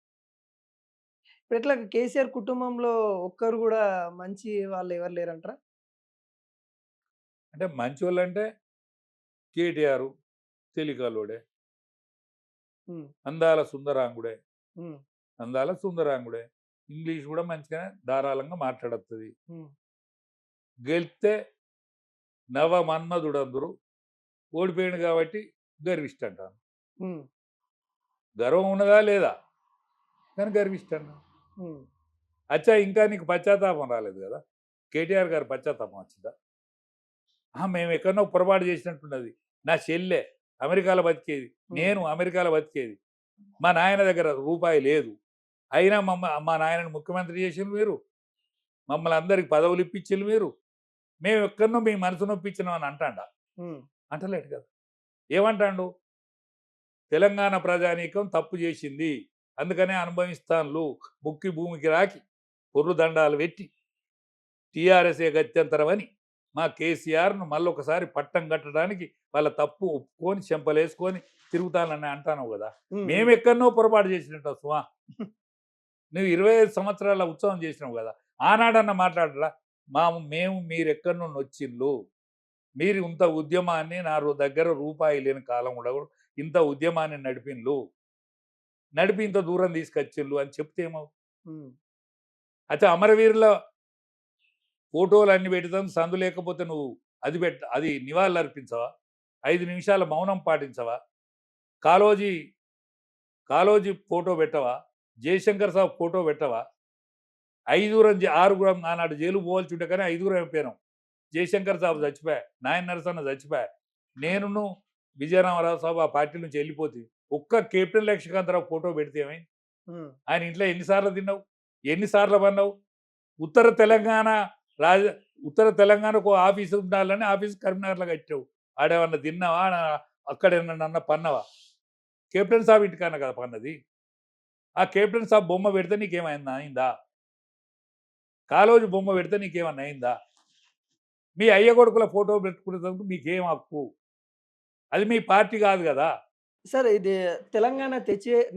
Speaker 1: ఇప్పుడు ఎట్లా కేసీఆర్ కుటుంబంలో ఒక్కరు కూడా మంచి వాళ్ళు ఎవరు లేరంటారా?
Speaker 2: అంటే మంచి వాళ్ళంటే కేటీఆర్ తెలికలోడే,
Speaker 1: ఉమ్,
Speaker 2: అందాల సుందరాంగుడే,
Speaker 1: ఉమ్,
Speaker 2: ఇంగ్లీష్ కూడా మంచిగా ధారాళంగా మాట్లాడుతుంది.
Speaker 1: ఉమ్,
Speaker 2: గెలిస్తే నవ మన్మధుడందరూ, ఓడిపోయాడు కాబట్టి గర్విష్ట అంటాను.
Speaker 1: ఉమ్,
Speaker 2: గర్వం ఉన్నదా లేదా కానీ గర్విష్ట అంటాను.
Speaker 1: ఉమ్,
Speaker 2: అచ్చా ఇంకా నీకు పశ్చాత్తాపం రాలేదు కదా. కేటీఆర్ గారు పశ్చాత్తాపం వచ్చిందా? మేము ఎక్కడో పొరపాటు చేసినట్టున్నది. నా చెల్లె అమెరికాలో బతికేది, నేను అమెరికాలో బతికేది, మా నాయన దగ్గర రూపాయి లేదు, అయినా మా నాయనని ముఖ్యమంత్రి చేసిండ్రు మీరు, మమ్మల్ని అందరికి పదవులు ఇప్పించిండ్రు మీరు, మేము ఎక్కడనో మీ మనసు నొప్పించినాం అని అంటాడా?
Speaker 1: ఉమ్,
Speaker 2: అంటలేడు కదా. ఏమంటాడు? తెలంగాణ ప్రజానీకం తప్పు చేసింది, అందుకనే అనుభవిస్తాన్లు, ముక్కి భూమికి రాకి పొర్రు దండాలు పెట్టి టీఆర్ఎస్ఏ గత్యంతరమని మా కేసీఆర్ను మళ్ళొకసారి పట్టం కట్టడానికి వాళ్ళ తప్పు ఒప్పుకొని చెంపలేసుకొని తిరుగుతానని అంటాను కదా.
Speaker 1: ఉమ్,
Speaker 2: మేము ఎక్కడనో పొరపాటు చేసినట్టు సుమా. నువ్వు 25 సంవత్సరాల ఉత్సవం చేసినావు కదా, ఆనాడన్న మాట్లాడరా? మేము మీరెక్కడి నుండి వచ్చిండ్లు, మీరు ఇంత ఉద్యమాన్ని నా దగ్గర రూపాయి లేని కాలం కూడా ఇంత ఉద్యమాన్ని నడిపి ఇంత దూరం తీసుకొచ్చిళ్ళు అని చెప్తే ఏమవు?
Speaker 1: ఉమ్,
Speaker 2: అయితే అమరవీరుల ఫోటోలు అన్ని పెడతాం, సందు లేకపోతే నువ్వు అది నివాళులు అర్పించవా? 5 నిమిషాల మౌనం పాటించవా? కాలోజీ ఫోటో పెట్టవా? జయశంకర్ సాబ్ ఫోటో పెట్టవా? 6 ఆనాడు జైలు పోవాల్సి ఉంటే కానీ 5 అయిపోయినాం. జయశంకర్ సాబ్ చచ్చిపోయా, నాయన నరసన్న చచ్చిపోయా, నేను విజయరామరావు సాబు ఆ పార్టీ నుంచి వెళ్ళిపోతే ఒక్క కెప్టెన్ లక్ష్మీకాంతరావు ఫోటో పెడితే ఏమైంది?
Speaker 1: ఉమ్,
Speaker 2: ఆయన ఇంట్లో ఎన్నిసార్లు తిన్నావు, ఎన్నిసార్లు పన్నావు? ఉత్తర తెలంగాణకు ఆఫీసు ఉండాలని ఆఫీసు కరీంనగర్లో కట్టావు, ఆడేమన్నా తిన్నావా? అక్కడేమన్నా పన్నవా? కెప్టెన్ సాబ్ ఇంటికన్నా కదా పన్నది. ఆ కెప్టెన్ సాబ్ బొమ్మ పెడితే నీకేమైనా అయిందా? కాలోజీ బొమ్మ పెడితే నీకేమన్నా అయిందా? మీ అయ్య కొడుకుల ఫోటో పెట్టుకునేందుకు మీకేం హక్కు? అది మీ పార్టీ కాదు కదా.
Speaker 1: సార్ ఇది తెలంగాణ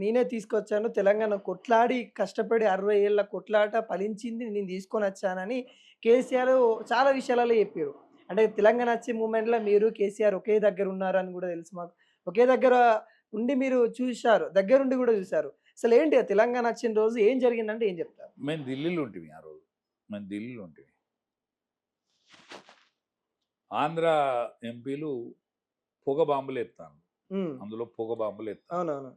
Speaker 1: నేనే తీసుకొచ్చాను, తెలంగాణ కొట్లాడి కష్టపడి 60 ఏళ్ళ కొట్లాట ఫలించింది, నేను తీసుకొని వచ్చానని కేసీఆర్ చాలా విషయాలలో చెప్పారు. అంటే తెలంగాణ వచ్చే మూమెంట్లో మీరు కేసీఆర్ ఒకే దగ్గర ఉన్నారని కూడా తెలుసు మాకు. ఒకే దగ్గర ఉండి మీరు చూశారు, దగ్గరుండి కూడా చూశారు. అసలు ఏంటి ఆ తెలంగాణ వచ్చిన రోజు ఏం జరిగిందంటే ఏం చెప్తారు?
Speaker 2: మేము ఢిల్లీలో ఉంటివి ఆ రోజు. ఆంధ్ర ఎంపీలు పొగ బాంబులు ఎత్తాను,
Speaker 1: ఉమ్,
Speaker 2: అందులో పొగ బాంబులు ఎత్తాను.
Speaker 1: అవునవును.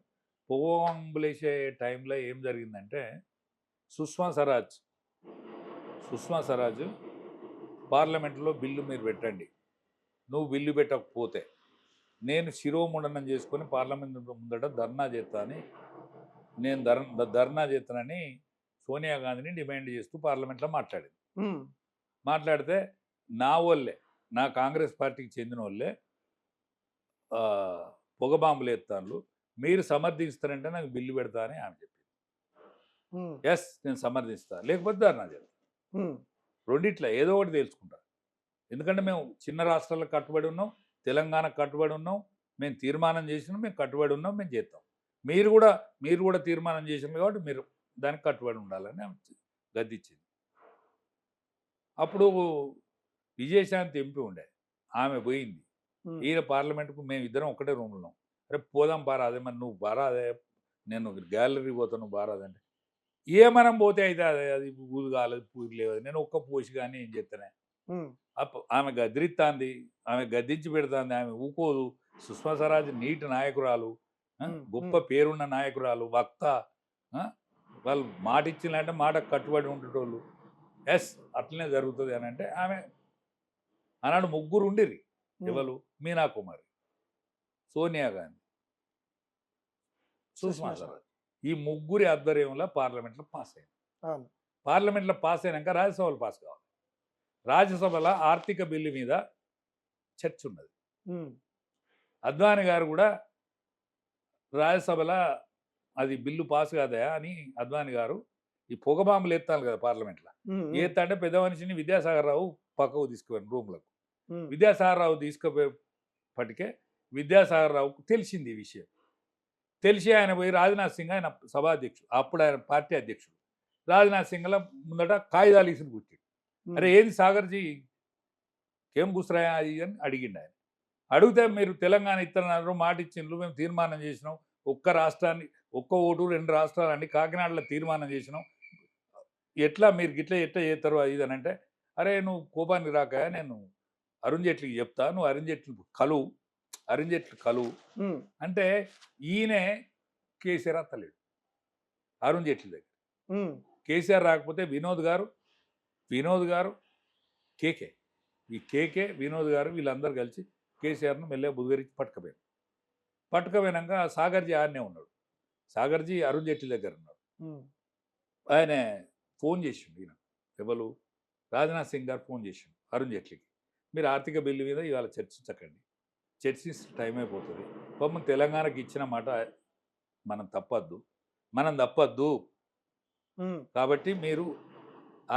Speaker 2: పొగ బాంబులు వేసే టైంలో ఏం జరిగిందంటే సుష్మా స్వరాజ్ పార్లమెంట్లో బిల్లు మీరు పెట్టండి, నువ్వు బిల్లు పెట్టకపోతే నేను శిరోముండనం చేసుకొని పార్లమెంట్ ముందట ధర్నా చేస్తానని చేస్తానని సోనియా గాంధీని డిమాండ్ చేస్తూ పార్లమెంట్లో మాట్లాడింది.
Speaker 1: ఉమ్,
Speaker 2: మాట్లాడితే నా వాళ్ళే, నా కాంగ్రెస్ పార్టీకి చెందిన వాళ్ళే పొగ బాంబులు ఎత్తాను, మీరు సమర్థిస్తారంటే నాకు బిల్లు పెడతా అని ఆమె చెప్పింది. ఎస్ నేను సమర్థిస్తా, లేకపోతే ధర్నా చేస్తాను. రెండిట్లా ఏదో ఒకటి తెలుసుకుంటా. ఎందుకంటే మేము చిన్న రాష్ట్రాలకు కట్టుబడి ఉన్నాం, తెలంగాణ కట్టుబడి ఉన్నాం, మేము తీర్మానం చేసినాం, మేము కట్టుబడి ఉన్నాం, మేము చేస్తాం. మీరు కూడా తీర్మానం చేసినారు కాబట్టి మీరు దానికి కట్టుబడి ఉండాలని ఆమె గద్దిచ్చింది. అప్పుడు విజయశాంతి ఎంపీ ఉండే, ఆమె పోయింది. ఈయన పార్లమెంట్కు మేము ఇద్దరం ఒకటే రూమ్లో ఉన్నాం. అరే పోదాం బారాదే, మరి నువ్వు బారాదే, నేను గ్యాలరీ పోతాను, నువ్వు బారాదంటే ఏమనం పోతే అయితే అది ఊదు కాలేదు, పూరి లేదు, నేను ఒక్క పోసి కానీ ఏం చెప్తానే. ఆమె గద్దిరిస్తాంది, ఆమె గద్దించి పెడుతుంది, ఆమె ఊకోదు. సుష్మా స్వరాజ్ నీటి నాయకురాలు, గొప్ప పేరున్న నాయకురాలు, వక్త. వాళ్ళు మాట ఇచ్చిందంటే మాట కట్టుబడి ఉండేటోళ్ళు. ఎస్ అట్లనే జరుగుతుంది అని అంటే ఆమె ఆనాడు ముగ్గురు ఉండిరి. ఎవరు? మీనా కుమారి, సోనియా గాంధీ, సుష్మా స్వరాజ్. ఈ ముగ్గురి ఆధ్వర్యంలో పార్లమెంట్లో పాస్ అయింది. పార్లమెంట్లో పాస్ అయినాక రాజ్యసభలో పాస్ కావాలి. రాజ్యసభలో ఆర్థిక బిల్లు మీద చర్చ ఉన్నది. అద్వానీ గారు కూడా రాజ్యసభలో అది బిల్లు పాస్ కాదా అని అద్వానీ గారు ఈ పొగబాంబులు ఎత్తాలి కదా పార్లమెంట్లో, ఎత్తా అంటే పెద్ద మనిషిని విద్యాసాగర్ రావు పక్కకు తీసుకుపోయాను రూమ్లకు. విద్యాసాగర్ రావు తీసుకుపోయేపటికే విద్యాసాగర్ రావుకు తెలిసింది ఈ విషయం. తెలిసి ఆయన పోయి రాజ్నాథ్ సింగ్, ఆయన సభాధ్యక్షుడు, అప్పుడు ఆయన పార్టీ అధ్యక్షుడు, రాజ్నాథ్ సింగ్ల ముందట కాగితాలు ఇసురు కూర్చాడు. అరే ఏది సాగర్జీ ఏం గుసరాయా అది అని అడిగిండు ఆయన. అడిగితే మీరు తెలంగాణ ఇస్తున్నారు, మాట ఇచ్చిండ్రు, మేము తీర్మానం చేసినాం, ఒక్క రాష్ట్రాన్ని ఒక్క ఓటు 2 రాష్ట్రాలని కాకినాడలో తీర్మానం చేసినాం, ఎట్లా మీరు గిట్లా ఎట్లా చేస్తారు అది అని అంటే, అరే నువ్వు కోపానికి రాక నేను అరుణ్ జైట్లీకి చెప్తా, నువ్వు అరుణ్ జైట్లీ కలువు అంటే ఈయనే కేసీఆర్ అత్తలేడు అరుణ్ జైట్లీ దగ్గర. కేసీఆర్ రాకపోతే వినోద్ గారు కేకే, ఈ కేకే వినోద్ గారు వీళ్ళందరూ కలిసి కేసీఆర్ను మెల్లగా బుధగరించి పట్టుకపోయినాక సాగర్జీ ఆడనే ఉన్నాడు. సాగర్జీ అరుణ్ జైట్లీ దగ్గర ఉన్నాడు. ఆయన ఫోన్ చేసిండు, ఈయన ఎవరు రాజ్నాథ్ సింగ్ గారు ఫోన్ చేసిండు అరుణ్ జైట్లీకి, మీరు ఆర్థిక బిల్లు మీద ఇవాళ చర్చించకండి, చర్చిస్తే టైం అయిపోతుంది, పాపం తెలంగాణకి ఇచ్చిన మాట మనం తప్పద్దు కాబట్టి మీరు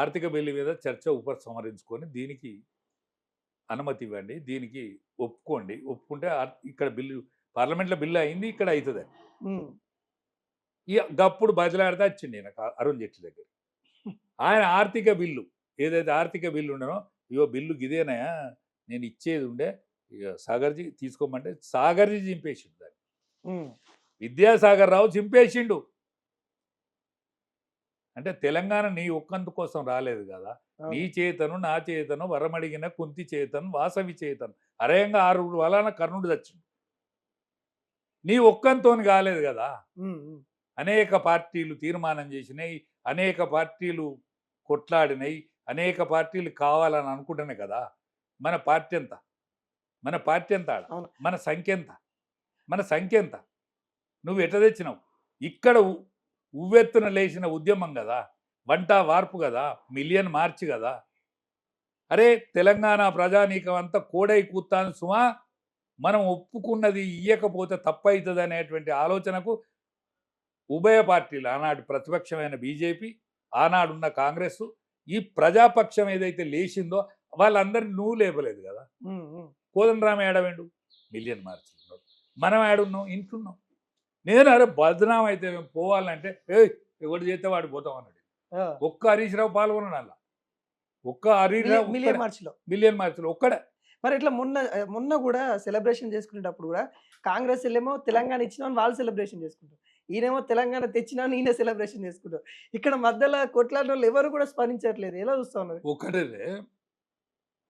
Speaker 2: ఆర్థిక బిల్లు మీద చర్చ ఉపసంహరించుకొని దీనికి అనుమతి ఇవ్వండి, దీనికి ఒప్పుకుంటే ఇక్కడ బిల్లు పార్లమెంట్లో బిల్లు అయింది, ఇక్కడ అవుతుంది. గప్పుడు బదిలాడితే వచ్చింది నాకు అరుణ్ జైట్లీ దగ్గర. ఆయన ఆర్థిక బిల్లు ఏదైతే ఆర్థిక బిల్లు ఉండనో, ఇవో బిల్లు గిదేనాయా నేను ఇచ్చేది ఉండే, ఇక సాగర్జీ తీసుకోమంటే సాగర్జీ చింపేసిండు దాన్ని, విద్యాసాగర్ రావు చింపేసిండు. అంటే తెలంగాణ నీ ఒక్కంత కోసం రాలేదు కదా, నీ చేతను నా చేతను వరమడిగిన కుంతి చేతను వాసవి చేతను అరేయంగా 6 వలన కర్ణుడు చచ్చిండు, నీ ఒక్కంతోని కాలేదు కదా. అనేక పార్టీలు తీర్మానం చేసినాయి, అనేక పార్టీలు కొట్లాడినాయి, అనేక పార్టీలు కావాలని అనుకుంటున్నాయి కదా. మన పార్టీ ఎంత ఆడ, మన సంఖ్య ఎంత నువ్వు ఎట్లా తెచ్చినావు? ఇక్కడ ఉవ్వెత్తున లేచిన ఉద్యమం కదా, వంట వార్పు కదా, మిలియన్ మార్చి కదా. అరే తెలంగాణ ప్రజానీకం అంతా కోడై కూతాను సుమా, మనం ఒప్పుకున్నది ఇయ్యకపోతే తప్పవుతుంది అనేటువంటి ఆలోచనకు ఉభయ పార్టీలు, ఆనాడు ప్రతిపక్షమైన బీజేపీ, ఆనాడున్న కాంగ్రెస్, ఈ ప్రజాపక్షం ఏదైతే లేచిందో వాళ్ళందరినీ నువ్వు లేపలేదు కదా. కోదండరామ ఏడవేండు, మిలియన్ మార్చుకున్నాడు, మనం ఏడున్నాం, ఇంట్లున్నాం. నేను అరే బద్నాం అయితే మేము పోవాలంటే ఎవడు చేస్తే వాడు పోతాం అన్నాడు. ఒక్క హరీష్ రావు పాల్గొన్నాడు అలా, ఒక్క హరీష్ రావు మిలియన్ మార్చిలో ఒక్కడే.
Speaker 1: మరి ఇట్లా మొన్న కూడా సెలబ్రేషన్ చేసుకునేటప్పుడు కూడా కాంగ్రెస్ ఏమో తెలంగాణ ఇచ్చిన వాళ్ళు సెలబ్రేషన్ చేసుకుంటారు, ఈయనేమో తెలంగాణ తెచ్చినా ఈయన సెలబ్రేషన్ చేసుకుంటారు. ఇక్కడ మధ్యలో కొట్లాడిన వాళ్ళు ఎవరు కూడా స్పందించట్లేదు. ఎలా చూస్తా ఉన్నారు?
Speaker 2: ఒకటే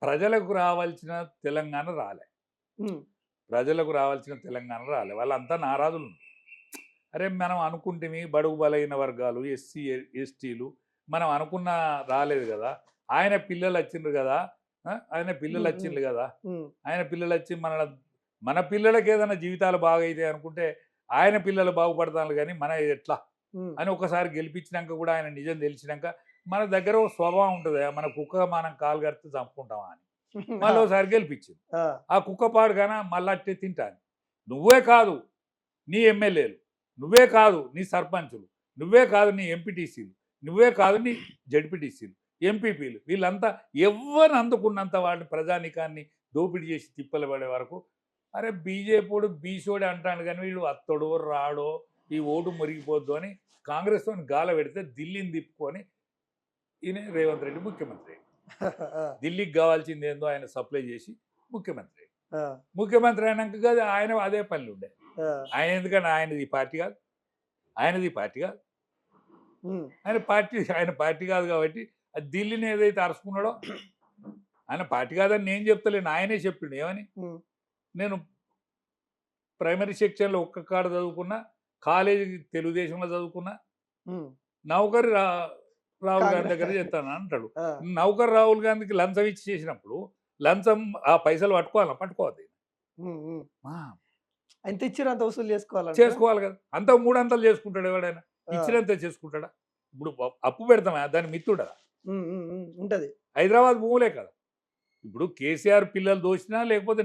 Speaker 2: ప్రజలకు రావాల్సిన తెలంగాణ రాలే, వాళ్ళంతా నారాజులు. అరే మనం అనుకుంటేమి బడుగు బలైన వర్గాలు, ఎస్సీ ఎస్టీలు మనం అనుకున్న రాలేదు కదా. ఆయన పిల్లలు వచ్చిండ్రు కదా, ఆయన పిల్లలు వచ్చి మన పిల్లలకి ఏదైనా జీవితాలు బాగైతాయి అనుకుంటే ఆయన పిల్లలు బాగుపడతాను కానీ మన ఎట్లా అని ఒకసారి గెలిపించినాక కూడా ఆయన నిజం తెలిసినాక మన దగ్గర ఒక స్వభావం ఉంటుంది, మన కుక్క మనం కాలు కడితే చంపుకుంటామా అని మళ్ళీ ఒకసారి గెలిపించింది. ఆ కుక్క పాడుగాన మళ్ళీ అట్టే తింటాను. నువ్వే కాదు నీ ఎమ్మెల్యేలు, నువ్వే కాదు నీ సర్పంచులు, నువ్వే కాదు నీ ఎంపీటీసీలు, నువ్వే కాదు నీ జడ్పీటీసీలు, ఎంపీపీలు, వీళ్ళంతా ఎవరిని అందుకున్నంత వాళ్ళని ప్రజానీకాన్ని దోపిడీ చేసి తిప్పలు పడే వరకు అరే బీజేపీడు బీసోడే అంటాను కానీ వీళ్ళు అత్తడో రాడో ఈ ఓటు మురిగిపోద్దు అని కాంగ్రెస్తో గాల పెడితే ఢిల్లీని తిప్పుకొని ఈయన రేవంత్ రెడ్డి ముఖ్యమంత్రి. ఢిల్లీకి కావాల్సింది ఏందో ఆయన సప్లై చేసి ముఖ్యమంత్రి. ముఖ్యమంత్రి అయినాక కదా ఆయన అదే పనులు ఉండే. ఆయన ఎందుకంటే ఆయనది పార్టీ కాదు, ఆయనది పార్టీ కాదు, ఆయన పార్టీ కాదు కాబట్టి అది ఢిల్లీని ఏదైతే అరుచుకున్నాడో ఆయన పార్టీ కాదని నేను చెప్తలేను, ఆయనే చెప్పిండు. ఏమని? నేను ప్రైమరీ సెక్షన్లో ఒక్క కాడ చదువుకున్నా, కాలేజీ తెలుగుదేశంలో చదువుకున్నా, నౌకరి రాహుల్ గాంధీ దగ్గర చేస్తాను అంటాడు. నౌకర్ రాహుల్ గాంధీకి లంచం ఇచ్చి చేసినప్పుడు లంచం ఆ పైసలు పట్టుకోవాలి
Speaker 1: ఎంత ఇచ్చారు అంత వసూలు
Speaker 2: చేసుకోవాలి కదా. అంత 300 చేసుకుంటాడు ఎవడైనా, ఇచ్చినంత చేసుకుంటాడా? ఇప్పుడు అప్పు పెడతామా దాని మిత్తుడా?
Speaker 1: ఉంటది.
Speaker 2: హైదరాబాద్ భూములే కదా. ఇప్పుడు కేసీఆర్ పిల్లలు దోచినా లేకపోతే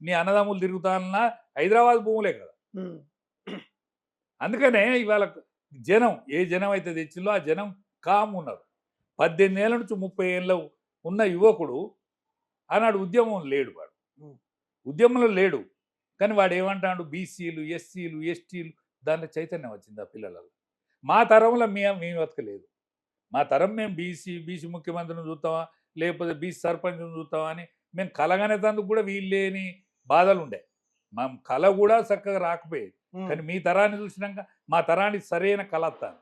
Speaker 2: నీ అన్నదమ్ములు తిరుగుతానన్నా హైదరాబాద్ భూములే కదా. అందుకనే ఇవాళ జనం ఏ జనం అయితే తెచ్చిందో ఆ జనం కామ్ ఉన్నారు. 18 ఏళ్ళ నుంచి 30 ఏళ్ళ ఉన్న యువకుడు ఆనాడు ఉద్యమం లేడు, వాడు ఉద్యమంలో లేడు. కానీ వాడు ఏమంటాడు? బీసీలు, ఎస్సీలు, ఎస్టీలు, దాంట్లో చైతన్యం వచ్చింది ఆ పిల్లలలో. మా తరంలో మేము బతకలేదు. మా తరం మేము బీసీ ముఖ్యమంత్రిని చూస్తామా లేకపోతే బీసీ సర్పంచ్ని చూస్తామా అని మేము కలగనేందుకు కూడా వీళ్ళేని బాధలు ఉండే. మా కళ కూడా చక్కగా రాకపోయేది. కానీ మీ తరాన్ని చూసినాక మా తరానికి సరైన కళ వస్తాను.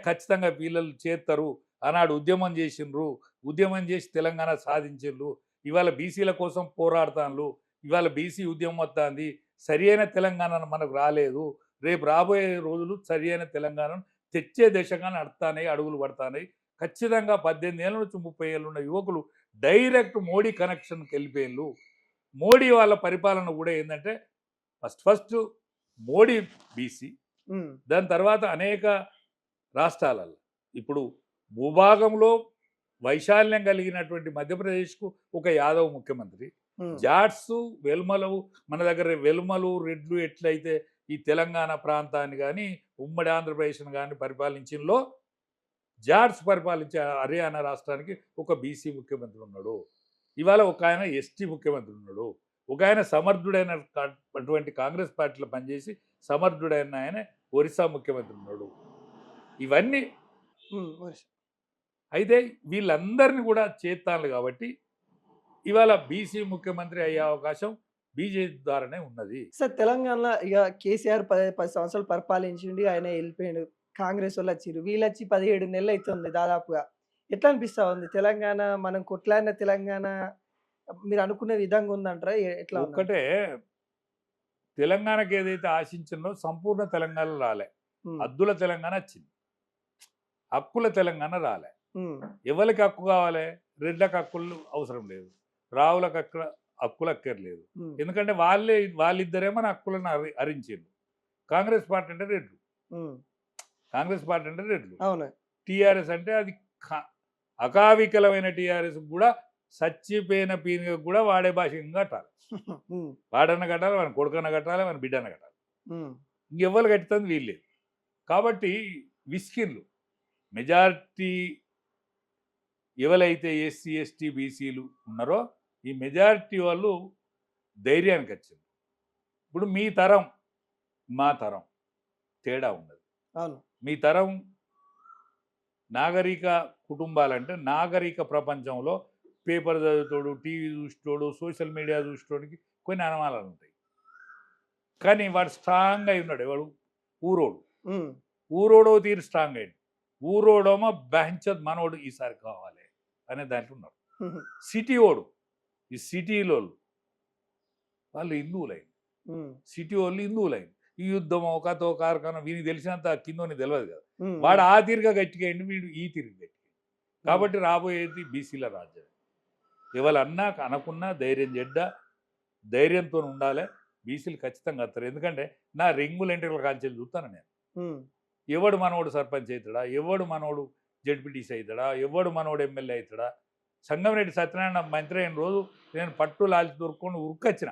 Speaker 2: ఖచ్చితంగా పిల్లలు చేస్తారు. ఆనాడు ఉద్యమం చేసిండ్రు, ఉద్యమం చేసి తెలంగాణ సాధించిండ్రు. ఇవాళ బీసీల కోసం పోరాడుతాను. ఇవాళ బీసీ ఉద్యమం వస్తుంది. సరి అయిన తెలంగాణ మనకు రాలేదు. రేపు రాబోయే రోజులు సరి అయిన తెలంగాణను తెచ్చే దిశగా నడుస్తాయి, అడుగులు పడతాయి. ఖచ్చితంగా 18 ఏళ్ళ నుంచి 30 ఏళ్ళు ఉన్న యువకులు డైరెక్ట్ మోడీ కనెక్షన్కి వెళ్ళిపోయారు. మోడీ వాళ్ళ పరిపాలన కూడా ఏంటంటే ఫస్ట్ మోడీ బీసీ, దాని తర్వాత అనేక రాష్ట్రాలలో ఇప్పుడు భూభాగంలో వైశాల్యం కలిగినటువంటి మధ్యప్రదేశ్కు ఒక యాదవ్ ముఖ్యమంత్రి, జాట్స్ వెల్మలు, మన దగ్గర వెల్మలు రెడ్లు ఎట్లయితే ఈ తెలంగాణ ప్రాంతాన్ని కానీ ఉమ్మడి ఆంధ్రప్రదేశ్ని కానీ పరిపాలించిందో జాట్స్ పరిపాలించే హర్యానా రాష్ట్రానికి ఒక బీసీ ముఖ్యమంత్రి ఉన్నాడు. ఇవాళ ఒక ఆయన ఎస్టీ ముఖ్యమంత్రి ఉన్నాడు. ఒక ఆయన సమర్థుడైన అటువంటి కాంగ్రెస్ పార్టీలో పనిచేసి సమర్థుడైన ఆయన ఒరిస్సా ముఖ్యమంత్రి ఉన్నాడు. ఇవన్నీ అయితే వీళ్ళందరినీ కూడా చేస్తాను కాబట్టి ఇవాళ బీసీ ముఖ్యమంత్రి అయ్యే అవకాశం బీజేపీ ద్వారానే ఉన్నది.
Speaker 1: సార్ తెలంగాణలో ఇక కేసీఆర్ 10 సంవత్సరాలు పరిపాలించిండి, ఆయన వెళ్ళిపోయాడు. కాంగ్రెస్ వాళ్ళు వచ్చిర్రు, వీళ్ళు వచ్చి 17 నెలలు అవుతుంది దాదాపుగా. ఎట్లా అనిపిస్తా ఉంది తెలంగాణ? మనం కొట్లాడిన తెలంగాణ మీరు అనుకునే విధంగా ఉందంటారా? ఎట్లా?
Speaker 2: ఒక్కటే తెలంగాణకి ఏదైతే ఆశించిందో సంపూర్ణ తెలంగాణ రాలే. అద్దుల తెలంగాణ వచ్చింది, హక్కుల తెలంగాణ రాలే. ఎవరికి హక్కు కావాలి? రెడ్లకు హక్కులు అవసరం లేదు, రావులకు హక్కులు అక్కర్లేదు. ఎందుకంటే వాళ్ళిద్దరే మన హక్కులను హరించారు. కాంగ్రెస్ పార్టీ అంటే రెడ్లు, కాంగ్రెస్ పార్టీ అంటే రెడ్లు. టీఆర్ఎస్ అంటే అది అకావికలమైన టీఆర్ఎస్ కూడా చచ్చిపోయిన పీనుగకు కూడా వాడే భాషగా కట్టాలి. వాడన్న కట్టాలి, మన కొడుకన్న కట్టాలి, మన బిడ్డన్న కట్టాలి. ఇంకెవ్వరు కట్టుతుంది వీళ్ళే. కాబట్టి విస్కిన్లు మెజారిటీ ఎవరైతే ఎస్సీ ఎస్టీ బీసీలు ఉన్నారో ఈ మెజారిటీ వాళ్ళు ధైర్యానికి వచ్చింది. ఇప్పుడు మీ తరం మా తరం తేడా ఉన్నది. మీ తరం నాగరిక కుటుంబాలంటే నాగరిక ప్రపంచంలో పేపర్ చదువుతాడు, టీవీ చూసేటోడు, సోషల్ మీడియా చూసేటోడికి కొన్ని అనుమానాలు ఉంటాయి. కానీ వాడు స్ట్రాంగ్ అయి ఉన్నాడు. ఎవడు? ఊరోడో తీరు స్ట్రాంగ్ అయ్యాడు. ఊరోడోమో బెంచద్ మనోడు ఈసారి కావాలి అనే దాంట్లో ఉన్నారు. సిటీ ఓడు, ఈ సిటీలో వాళ్ళు హిందువులైన, సిటీ వాళ్ళు హిందువులైన. ఈ యుద్ధమో కథో కార్ఖానా వీనికి తెలిసినంత కిందని తెలియదు కదా. వాడు ఆ తీరుగా గట్టిగాయండి, వీడు ఈ తీరుగా గట్టిగా. కాబట్టి రాబోయేది బీసీల రాజ్యం. ఎవరన్నా అనకున్నా ధైర్యంతో ఉండాలి. బీసీలు ఖచ్చితంగా వస్తారు. ఎందుకంటే నా రింగుల ఎంట్రీల కాల్చేది చూస్తాను నేను. ఎవడు మనోడు సర్పంచ్ అవుతాడా, ఎవడు మనోడు జడ్పీటీసీ అవుతాడా, ఎవడు మనోడు ఎమ్మెల్యే అవుతాడా? సంగమరెడ్డి సత్యనారాయణ మంత్రి అయిన రోజు నేను పట్టు లాల్చి దొరుకుని ఉరుకొచ్చిన,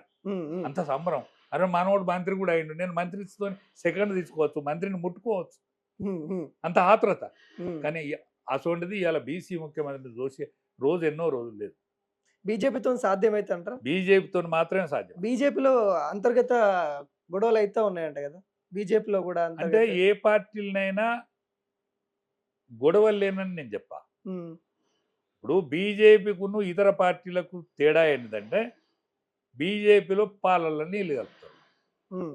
Speaker 2: అంత సంబరం. అరే మనోడు మంత్రి కూడా అయ్యిండు, నేను మంత్రితో సెకండ్ తీసుకోవచ్చు, మంత్రిని ముట్టుకోవచ్చు, అంత ఆతురత. కానీ అటువంటిది ఇవాళ బీసీ ముఖ్యమంత్రి చూసి రోజు ఎన్నో రోజులు లేదు.
Speaker 1: బీజేపీతో సాధ్యమైతే అంటారా?
Speaker 2: బీజేపీతో మాత్రమే సాధ్యం.
Speaker 1: బీజేపీలో అంతర్గత గొడవలు అయితే ఉన్నాయంట కదా, బీజేపీలో కూడా
Speaker 2: అంటే
Speaker 1: అంతర్గత.
Speaker 2: ఏ పార్టీలనైనా గొడవలు లేనని నేను చెప్పా.
Speaker 1: ఉమ్,
Speaker 2: ఇప్పుడు బీజేపీకును ఇతర పార్టీలకు తేడా ఏంటంటే బీజేపీలో పాలల్లో నీళ్ళు కలుపుతారు,
Speaker 1: ఉమ్,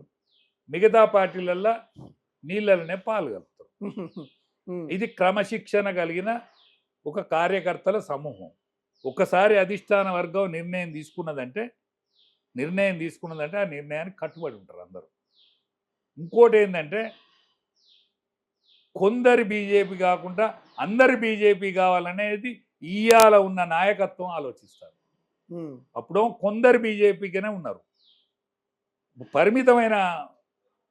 Speaker 2: మిగతా పార్టీలల్లో నీళ్ళలోనే పాలు కలుపుతారు.
Speaker 1: ఉమ్,
Speaker 2: ఇది క్రమశిక్షణ కలిగిన ఒక కార్యకర్తల సమూహం. ఒకసారి అధిష్టాన వర్గం నిర్ణయం తీసుకున్నదంటే ఆ నిర్ణయానికి కట్టుబడి ఉంటారు అందరూ. ఇంకోటి ఏంటంటే కొందరి బీజేపీ కాకుండా అందరి బీజేపీ కావాలనేది ఇవాళ ఉన్న నాయకత్వం ఆలోచిస్తారు.
Speaker 1: ఉమ్,
Speaker 2: అప్పుడు కొందరు బీజేపీగానే ఉన్నారు, పరిమితమైన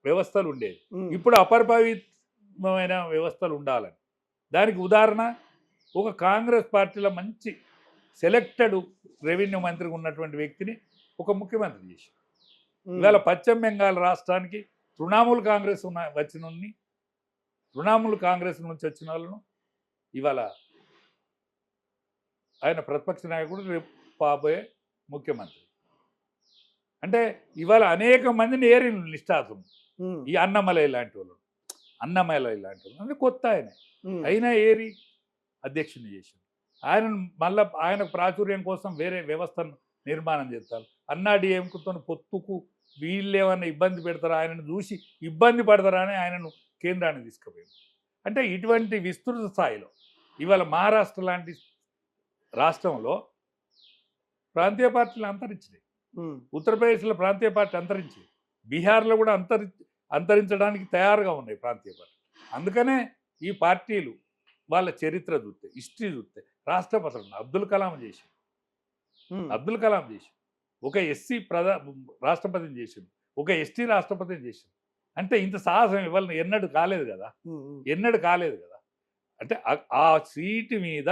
Speaker 2: వ్యవస్థలు ఉండేది.
Speaker 1: ఉమ్,
Speaker 2: ఇప్పుడు అపరిమితమైన వ్యవస్థలు ఉండాలని. దానికి ఉదాహరణ ఒక కాంగ్రెస్ పార్టీలో మంచి సెలెక్టెడ్ రెవెన్యూ మంత్రిగా ఉన్నటువంటి వ్యక్తిని ఒక ముఖ్యమంత్రి చేసి,
Speaker 1: ఉమ్,
Speaker 2: ఇవాళ పశ్చిమ బెంగాల్ రాష్ట్రానికి తృణమూల్ కాంగ్రెస్ తృణమూల్ కాంగ్రెస్ నుంచి వచ్చిన వాళ్ళను ఇవాళ ఆయన ప్రతిపక్ష నాయకుడు, రేపు పాపోయే ముఖ్యమంత్రి. అంటే ఇవాళ అనేక మందిని ఏరిన నిష్ఠాతం
Speaker 1: ఉమ్,
Speaker 2: ఈ అన్నమలై లాంటి వాళ్ళు అంటే కొత్త ఆయన
Speaker 1: ఉమ్,
Speaker 2: అయినా ఏరి అధ్యక్షుని చేశారు. మళ్ళీ ఆయన ప్రాచుర్యం కోసం వేరే వ్యవస్థను నిర్మాణం చేస్తారు. అన్నాడీఎంకుతో పొత్తుకు వీళ్ళు ఏమన్నా ఇబ్బంది పెడతారా, ఆయనను చూసి ఇబ్బంది పడతారా అని ఆయనను కేంద్రానికి తీసుకుపోయారు. అంటే ఇటువంటి విస్తృత స్థాయిలో ఇవాళ మహారాష్ట్ర లాంటి రాష్ట్రంలో ప్రాంతీయ పార్టీలు అంతరించినాయి,
Speaker 1: ఉమ్,
Speaker 2: ఉత్తరప్రదేశ్లో ప్రాంతీయ పార్టీ అంతరించింది, బీహార్లో కూడా అంతరించడానికి తయారుగా ఉన్నాయి ప్రాంతీయ పార్టీ. అందుకనే ఈ పార్టీలు వాళ్ళ చరిత్ర చూస్తే, హిస్టరీ చూస్తే, రాష్ట్రపతులను అబ్దుల్ కలాం చేసి ఒక ఎస్సీ రాష్ట్రపతిని చేసింది, ఒక ఎస్టీ రాష్ట్రపతిని చేసింది. అంటే ఇంత సాహసం ఇవాళ ఎన్నడూ కాలేదు కదా. అంటే ఆ సీటు మీద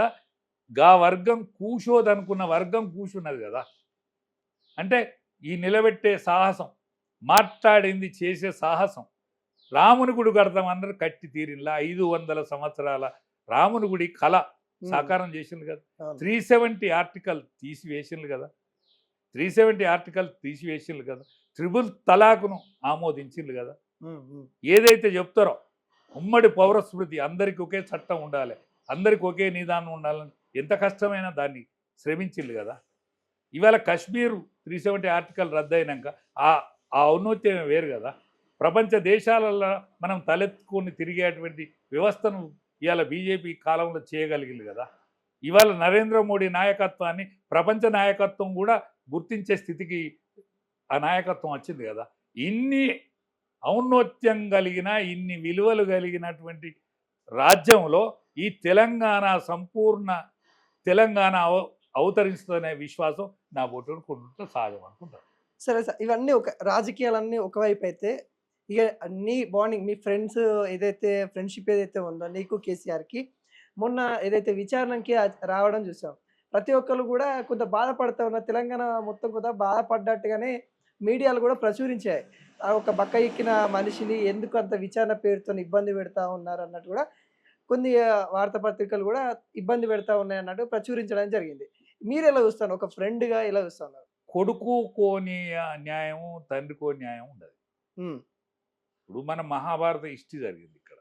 Speaker 2: గా వర్గం కూర్చోదనుకున్న వర్గం కూర్చున్నది కదా. అంటే ఈ నిలబెట్టే సాహసం, మాట్లాడింది చేసే సాహసం. రాముని గుడి కడతాం అందరూ కట్టి తీరిలా 500 సంవత్సరాల రాముని గుడి కళ సాకారం చేసింది కదా. 370 ఆర్టికల్ తీసివేసింది కదా. ట్రిపుల్ తలాకును ఆమోదించింది కదా. ఏదైతే చెప్తారో ఉమ్మడి పౌర స్మృతి, అందరికి ఒకే చట్టం ఉండాలి, అందరికి ఒకే నిదానం ఉండాలని ఎంత కష్టమైనా దాన్ని శ్రమించింది కదా. ఇవాళ కాశ్మీర్ 370 ఆర్టికల్ రద్దయినాక ఆ ఔన్నత్యం వేరు కదా. ప్రపంచ దేశాలలో మనం తలెత్తుకొని తిరిగేటువంటి వ్యవస్థను ఇవాళ బీజేపీ కాలంలో చేయగలిగింది కదా. ఇవాళ నరేంద్ర మోడీ నాయకత్వాన్ని ప్రపంచ నాయకత్వం కూడా గుర్తించే స్థితికి ఆ నాయకత్వం వచ్చింది కదా. ఇన్ని ఔన్నత్యం కలిగిన, ఇన్ని విలువలు కలిగినటువంటి రాజ్యంలో ఈ తెలంగాణ సంపూర్ణ తెలంగాణ అవతరిస్తుందనే విశ్వాసం నా బోటు కొంత సహజం అనుకుంటాను.
Speaker 1: సరే సార్, ఇవన్నీ ఒక రాజకీయాలన్నీ ఒకవైపు అయితే, ఇక నీ బాండింగ్, మీ ఫ్రెండ్స్ ఏదైతే ఫ్రెండ్షిప్ ఏదైతే ఉందో నీకు కేసీఆర్కి, మొన్న ఏదైతే విచారణకి రావడం చూసాం, ప్రతి ఒక్కరు కూడా కొంత బాధపడుతూ ఉన్నారు. తెలంగాణ మొత్తం కూడా బాధపడ్డట్టుగానే మీడియాలు కూడా ప్రచురించాయి. ఆ ఒక బక్క ఎక్కిన మనిషిని ఎందుకు అంత విచారణ పేరుతో ఇబ్బంది పెడతా ఉన్నారు అన్నట్టు కూడా కొన్ని వార్తాపత్రికలు కూడా ఇబ్బంది పెడతా ఉన్నాయి అన్నట్టు ప్రచురించడం జరిగింది. మీరు ఎలా చూస్తారు, ఒక ఫ్రెండ్గా ఎలా చూస్తున్నారు?
Speaker 2: కొడుకు కోని న్యాయము, తండ్రి కోని న్యాయం ఉండదు. ఇప్పుడు మన మహాభారత హిస్టరీ జరిగింది, ఇక్కడ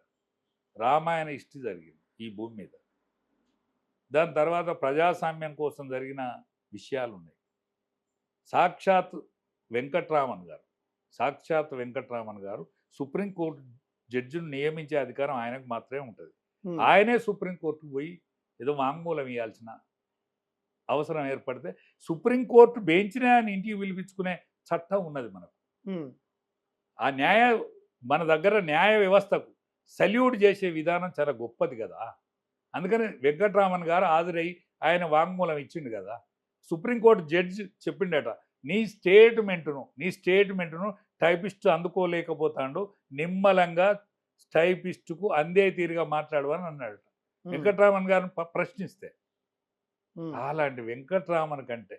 Speaker 2: రామాయణ హిస్టరీ జరిగింది ఈ భూమి మీద. దాని తర్వాత ప్రజాస్వామ్యం కోసం జరిగిన విషయాలు ఉన్నాయి. సాక్షాత్ వెంకట్రామన్ గారు సుప్రీంకోర్టు జడ్జిని నియమించే అధికారం ఆయనకు మాత్రమే ఉంటుంది. ఆయనే సుప్రీంకోర్టుకు పోయి ఏదో వాంగ్మూలం ఇవ్వాల్సిన అవసరం ఏర్పడితే సుప్రీంకోర్టు బెంచ్నే ఆయన ఇంటికి పిలిపించుకునే చట్టం ఉన్నది మనకు. ఆ మన దగ్గర న్యాయ వ్యవస్థకు సల్యూట్ చేసే విధానం చాలా గొప్పది కదా. అందుకని వెంకట్రామన్ గారు హాజరై ఆయన వాంగ్మూలం ఇచ్చిండు కదా. సుప్రీంకోర్టు జడ్జి చెప్పిండట, నీ స్టేట్మెంటును టైపిస్ట్ అందుకోలేకపోతాడు, నిమ్మలంగా టైపిస్టుకు అందే తీరుగా మాట్లాడవని అన్నాడట వెంకట్రామన్ గారిని ప్రశ్నిస్తే. అలాంటి వెంకట్రామన్ కంటే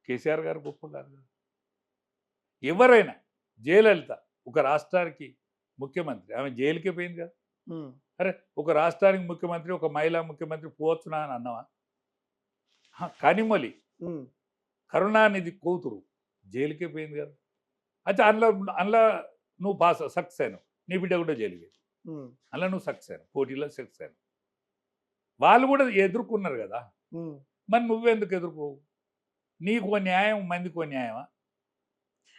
Speaker 2: కేసీఆర్ గారు గొప్ప కాదు. ఎవరైనా, జయలలిత ఒక రాష్ట్రానికి ముఖ్యమంత్రి, ఆమె జైలుకే పోయింది కదా. అరే ఒక రాష్ట్రానికి ముఖ్యమంత్రి, ఒక మహిళా ముఖ్యమంత్రి పోవచ్చునా అని అన్నావా? కనిమొలి
Speaker 1: ఉమ్,
Speaker 2: కరుణానిధి కూతురు జైలుకే పోయింది కదా. అయితే అందులో అందులో నువ్వు పాస్ సక్సెస్ అయినావు, నీ బిడ్డ కూడా జైలుకి పోయింది.
Speaker 1: ఉమ్,
Speaker 2: అందులో నువ్వు సక్సెస్ అయినావు, పోటీలో సక్సెస్ అయినావు. వాళ్ళు కూడా ఎదుర్కొన్నారు కదా,
Speaker 1: ఉమ్.
Speaker 2: మరి నువ్వెందుకు ఎదుర్కోవు? నీకు ఓ న్యాయం, మందికి ఓ న్యాయమా?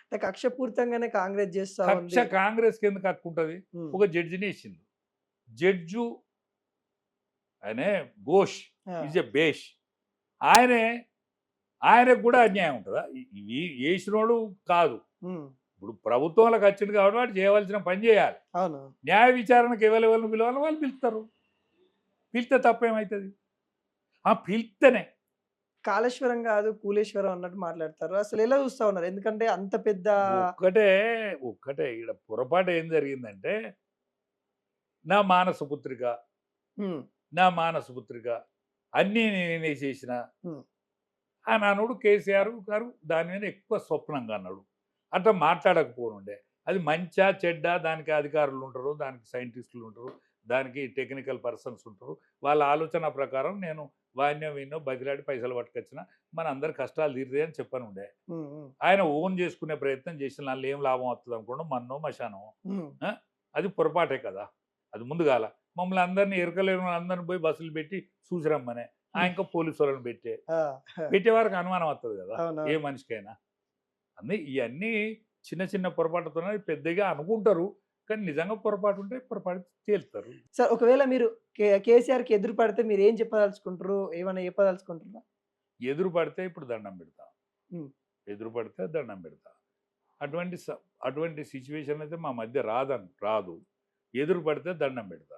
Speaker 1: అంటే కక్షపూరితంగానే కాంగ్రెస్ చేస్తా
Speaker 2: కక్ష
Speaker 1: ఉంది.
Speaker 2: కాంగ్రెస్కి ఎందుకు హక్కు ఉంటుంది?
Speaker 1: ఉమ్,
Speaker 2: ఒక జడ్జిని ఇచ్చింది. జడ్జు ఆయనే ఘోష్
Speaker 1: ఆ,
Speaker 2: ఈజ్ ఎ బేష్. ఆయనే ఆయనకు కూడా అన్యాయం ఉంటుందా? వేసినోడు కాదు.
Speaker 1: ఉమ్,
Speaker 2: ఇప్పుడు ప్రభుత్వంలోకి వచ్చింది కాబట్టి వాడు చేయవలసిన పని చేయాలి.
Speaker 1: అవును.
Speaker 2: న్యాయ విచారణకు ఎవరెవరిని పిలవాలి వాళ్ళు పిలుస్తారు. పిలిస్తే తప్పేమవుతుంది? పిలిస్తేనే.
Speaker 1: కాళేశ్వరం కాదు కూలేశ్వరం అన్నట్టు మాట్లాడతారు. అసలు ఎలా చూస్తా ఉన్నారు? ఎందుకంటే అంత పెద్ద
Speaker 2: ఒక్కటే ఒక్కటే ఇక్కడ పొరపాటు ఏం జరిగిందంటే, నా మానసపుత్రిక
Speaker 1: ఉమ్,
Speaker 2: నా మానసపుత్రిక అన్నీ నేనే చేసిన
Speaker 1: ఉమ్,
Speaker 2: అని అన్నాడు కేసీఆర్ గారు. దాని మీద ఎక్కువ స్వప్నంగా అన్నాడు. అట్లా మాట్లాడకపోనుండే. అది మంచా చెడ్డా దానికి అధికారులు ఉంటారు, దానికి సైంటిస్టులు ఉంటారు, దానికి టెక్నికల్ పర్సన్స్ ఉంటారు. వాళ్ళ ఆలోచన ప్రకారం నేను వాయిన్యం విన్నో బదిలాడి పైసలు పట్టుకొచ్చిన మన అందరి కష్టాలు తీరుతాయి అని చెప్పనుండే.
Speaker 1: ఉమ్, ఉమ్,
Speaker 2: ఆయన ఓన్ చేసుకునే ప్రయత్నం చేసిన వాళ్ళు ఏం లాభం వస్తుంది అనుకోవడం మన్నో మశానో.
Speaker 1: ఉమ్,
Speaker 2: అది పొరపాటే కదా. అది ముందుగాల మమ్మల్ని అందరినీ ఎరకలేని అందరిని పోయి బస్సులు పెట్టి చూసిరమ్మనే ఇంకా పోలీసు వాళ్ళని
Speaker 1: ఆ,
Speaker 2: పెట్టేవారికి అనుమానం వస్తుంది కదా ఏ
Speaker 1: అవునవును.
Speaker 2: మనిషికైనా. ఇవన్నీ చిన్న చిన్న పొరపాటుతోనే పెద్దగా అనుకుంటారు, కానీ నిజంగా పొరపాటు ఉంటే పొరపాటు తేలుతారు.
Speaker 1: సార్ ఒకవేళ మీరు కేసీఆర్కి ఎదురు పడితే మీరు ఏం చెప్పదలుచుకుంటారు? ఏమైనా చెప్పదలుచుకుంటారా?
Speaker 2: ఎదురు పడితే ఇప్పుడు దండం పెడతా,
Speaker 1: ఉమ్,
Speaker 2: ఎదురు పడితే దండం పెడతా. అటువంటి సిచ్యువేషన్ అయితే మా మధ్య రాదు. ఎదురు పడితే దండం పెడతా.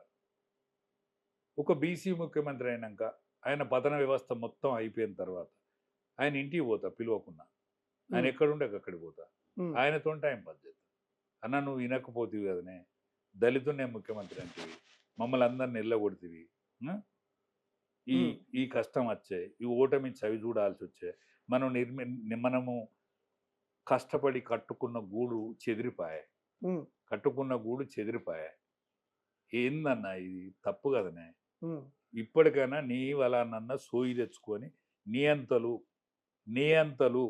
Speaker 2: ఒక బీసీ ముఖ్యమంత్రి అయినాక ఆయన పతన వ్యవస్థ మొత్తం అయిపోయిన తర్వాత ఆయన ఇంటికి పోతా పిలవకున్నా. ఆయన
Speaker 1: ఉమ్,
Speaker 2: ఎక్కడుంటే అక్కడికి పోతా.
Speaker 1: ఉమ్,
Speaker 2: ఆయనతో టైం పాస్ చేస్తా. అన్న నువ్వు వినకపోతివి కదనే, దళితున్నే ముఖ్యమంత్రి అంటివి, మమ్మల్ని అందరిని ఎల్లగొడితివి, ఆ? ఈ
Speaker 1: ఉమ్,
Speaker 2: ఈ కష్టం వచ్చే, ఈ ఓటమి చవి చూడాల్సి వచ్చే, మనము కష్టపడి కట్టుకున్న గూడు చెదిరిపాయే,
Speaker 1: ఉమ్,
Speaker 2: ఏందన్నా ఇది తప్పు కదనే.
Speaker 1: ఉమ్,
Speaker 2: ఇప్పటికైనా నీ వలనన్నా సోయి తెచ్చుకొని నియంతలు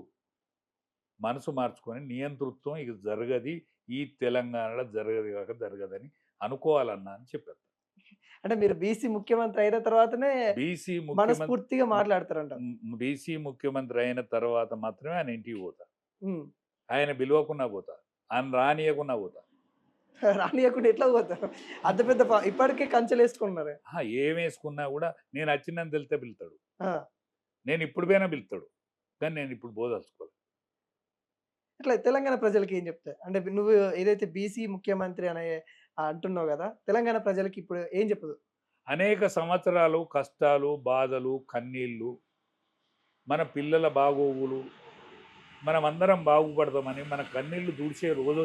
Speaker 2: మనసు మార్చుకొని నియంతృత్వం ఇక జరగది, ఈ తెలంగాణలో జరగదని అనుకోవాలన్నా అని చెప్పారు.
Speaker 1: అంటే మీరు బీసీ ముఖ్యమంత్రి అయిన తర్వాతనే
Speaker 2: బీసీ
Speaker 1: మనస్ఫూర్తిగా మాట్లాడతారంట.
Speaker 2: బీసీ ముఖ్యమంత్రి అయిన తర్వాత మాత్రమే ఆయన ఇంటికి పోతా.
Speaker 1: ఉమ్,
Speaker 2: ఆయన పిలవకున్నా పోతా, ఆయన రానియకున్నా పోతా.
Speaker 1: రానియకుండా ఎట్లా పోతారు? అంత పెద్ద ఇప్పటికే కంచెలు వేసుకున్నారు.
Speaker 2: ఏం వేసుకున్నా కూడా నేను వచ్చిందని తెలితే పిలుతాడు,
Speaker 1: ఆ,
Speaker 2: నేను ఇప్పుడు పోయినా పిలుతాడు, కానీ నేను ఇప్పుడు పోదలుచుకోవాలి.
Speaker 1: ఇట్లా తెలంగాణ ప్రజలకి ఏం చెప్తారు? అంటే నువ్వు ఏదైతే బీసీ ముఖ్యమంత్రి అనే అంటున్నావు కదా, తెలంగాణ ప్రజలకి ఇప్పుడు ఏం చెప్పదు?
Speaker 2: అనేక సంవత్సరాలు కష్టాలు, బాధలు, కన్నీళ్ళు, మన పిల్లల బాగోగులు, మనమందరం బాగుపడదామని, మన కన్నీళ్లు దూడ్చే రోజు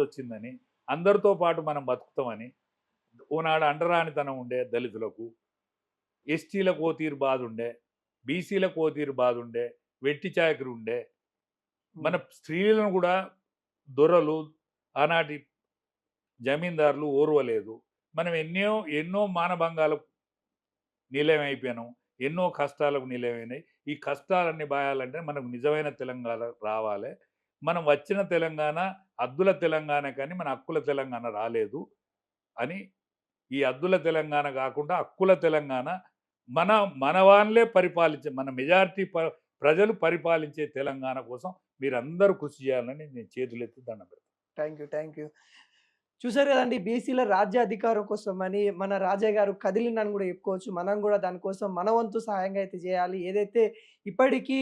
Speaker 2: వచ్చిందని, అందరితో పాటు మనం బతుకుతామని. ఓనాడు అంటరానితనం ఉండే దళితులకు, ఎస్టీలకు ఓ తీరు బాధ ఉండే, బీసీలకు ఓ తీరు బాధ ఉండే, వెట్టి చాకరి ఉండే, మన స్త్రీలను కూడా దొరలు ఆనాటి జమీందారులు ఓర్వలేదు. మనం ఎన్నో మానభంగాలకు నిలయమైపోయాం, ఎన్నో కష్టాలకు నిలయమైనాయి. ఈ కష్టాలన్నీ బాయాలంటే మనకు నిజమైన తెలంగాణ రావాలి. మనం వచ్చిన తెలంగాణ అద్దుల తెలంగాణ, కానీ మన హక్కుల తెలంగాణ రాలేదు అని. ఈ అద్దుల తెలంగాణ కాకుండా హక్కుల తెలంగాణ, మన వాళ్ళే పరిపాలించే, మన మెజారిటీ ప్రజలు పరిపాలించే తెలంగాణ కోసం మీరందరూ కృషి చేయాలని నేను చేతులెత్తి దండం పెడతాను.
Speaker 1: Thank you. చూసారు కదండి, బీసీల రాజ్యాధికారం కోసం అని మన రాజా గారు కదిలినని కూడా చెప్పుకోవచ్చు. మనం కూడా దానికోసం మన వంతు సహాయంగా అయితే చేయాలి. ఏదైతే ఇప్పటికీ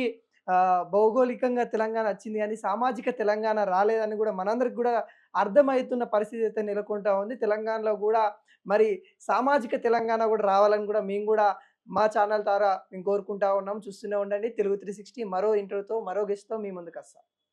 Speaker 1: భౌగోళికంగా తెలంగాణ వచ్చింది కానీ సామాజిక తెలంగాణ రాలేదని కూడా మనందరికి కూడా అర్థమవుతున్న పరిస్థితి అయితే నెలకొంటా ఉంది. తెలంగాణలో కూడా మరి సామాజిక తెలంగాణ కూడా రావాలని కూడా మేము కూడా మా ఛానల్ ద్వారా మేము కోరుకుంటా ఉన్నాం. చూస్తూనే ఉండండి తెలుగు 360. మరో ఇంటర్వ్యూతో మరో గెస్ట్తో మీ ముందుకు వస్తాం.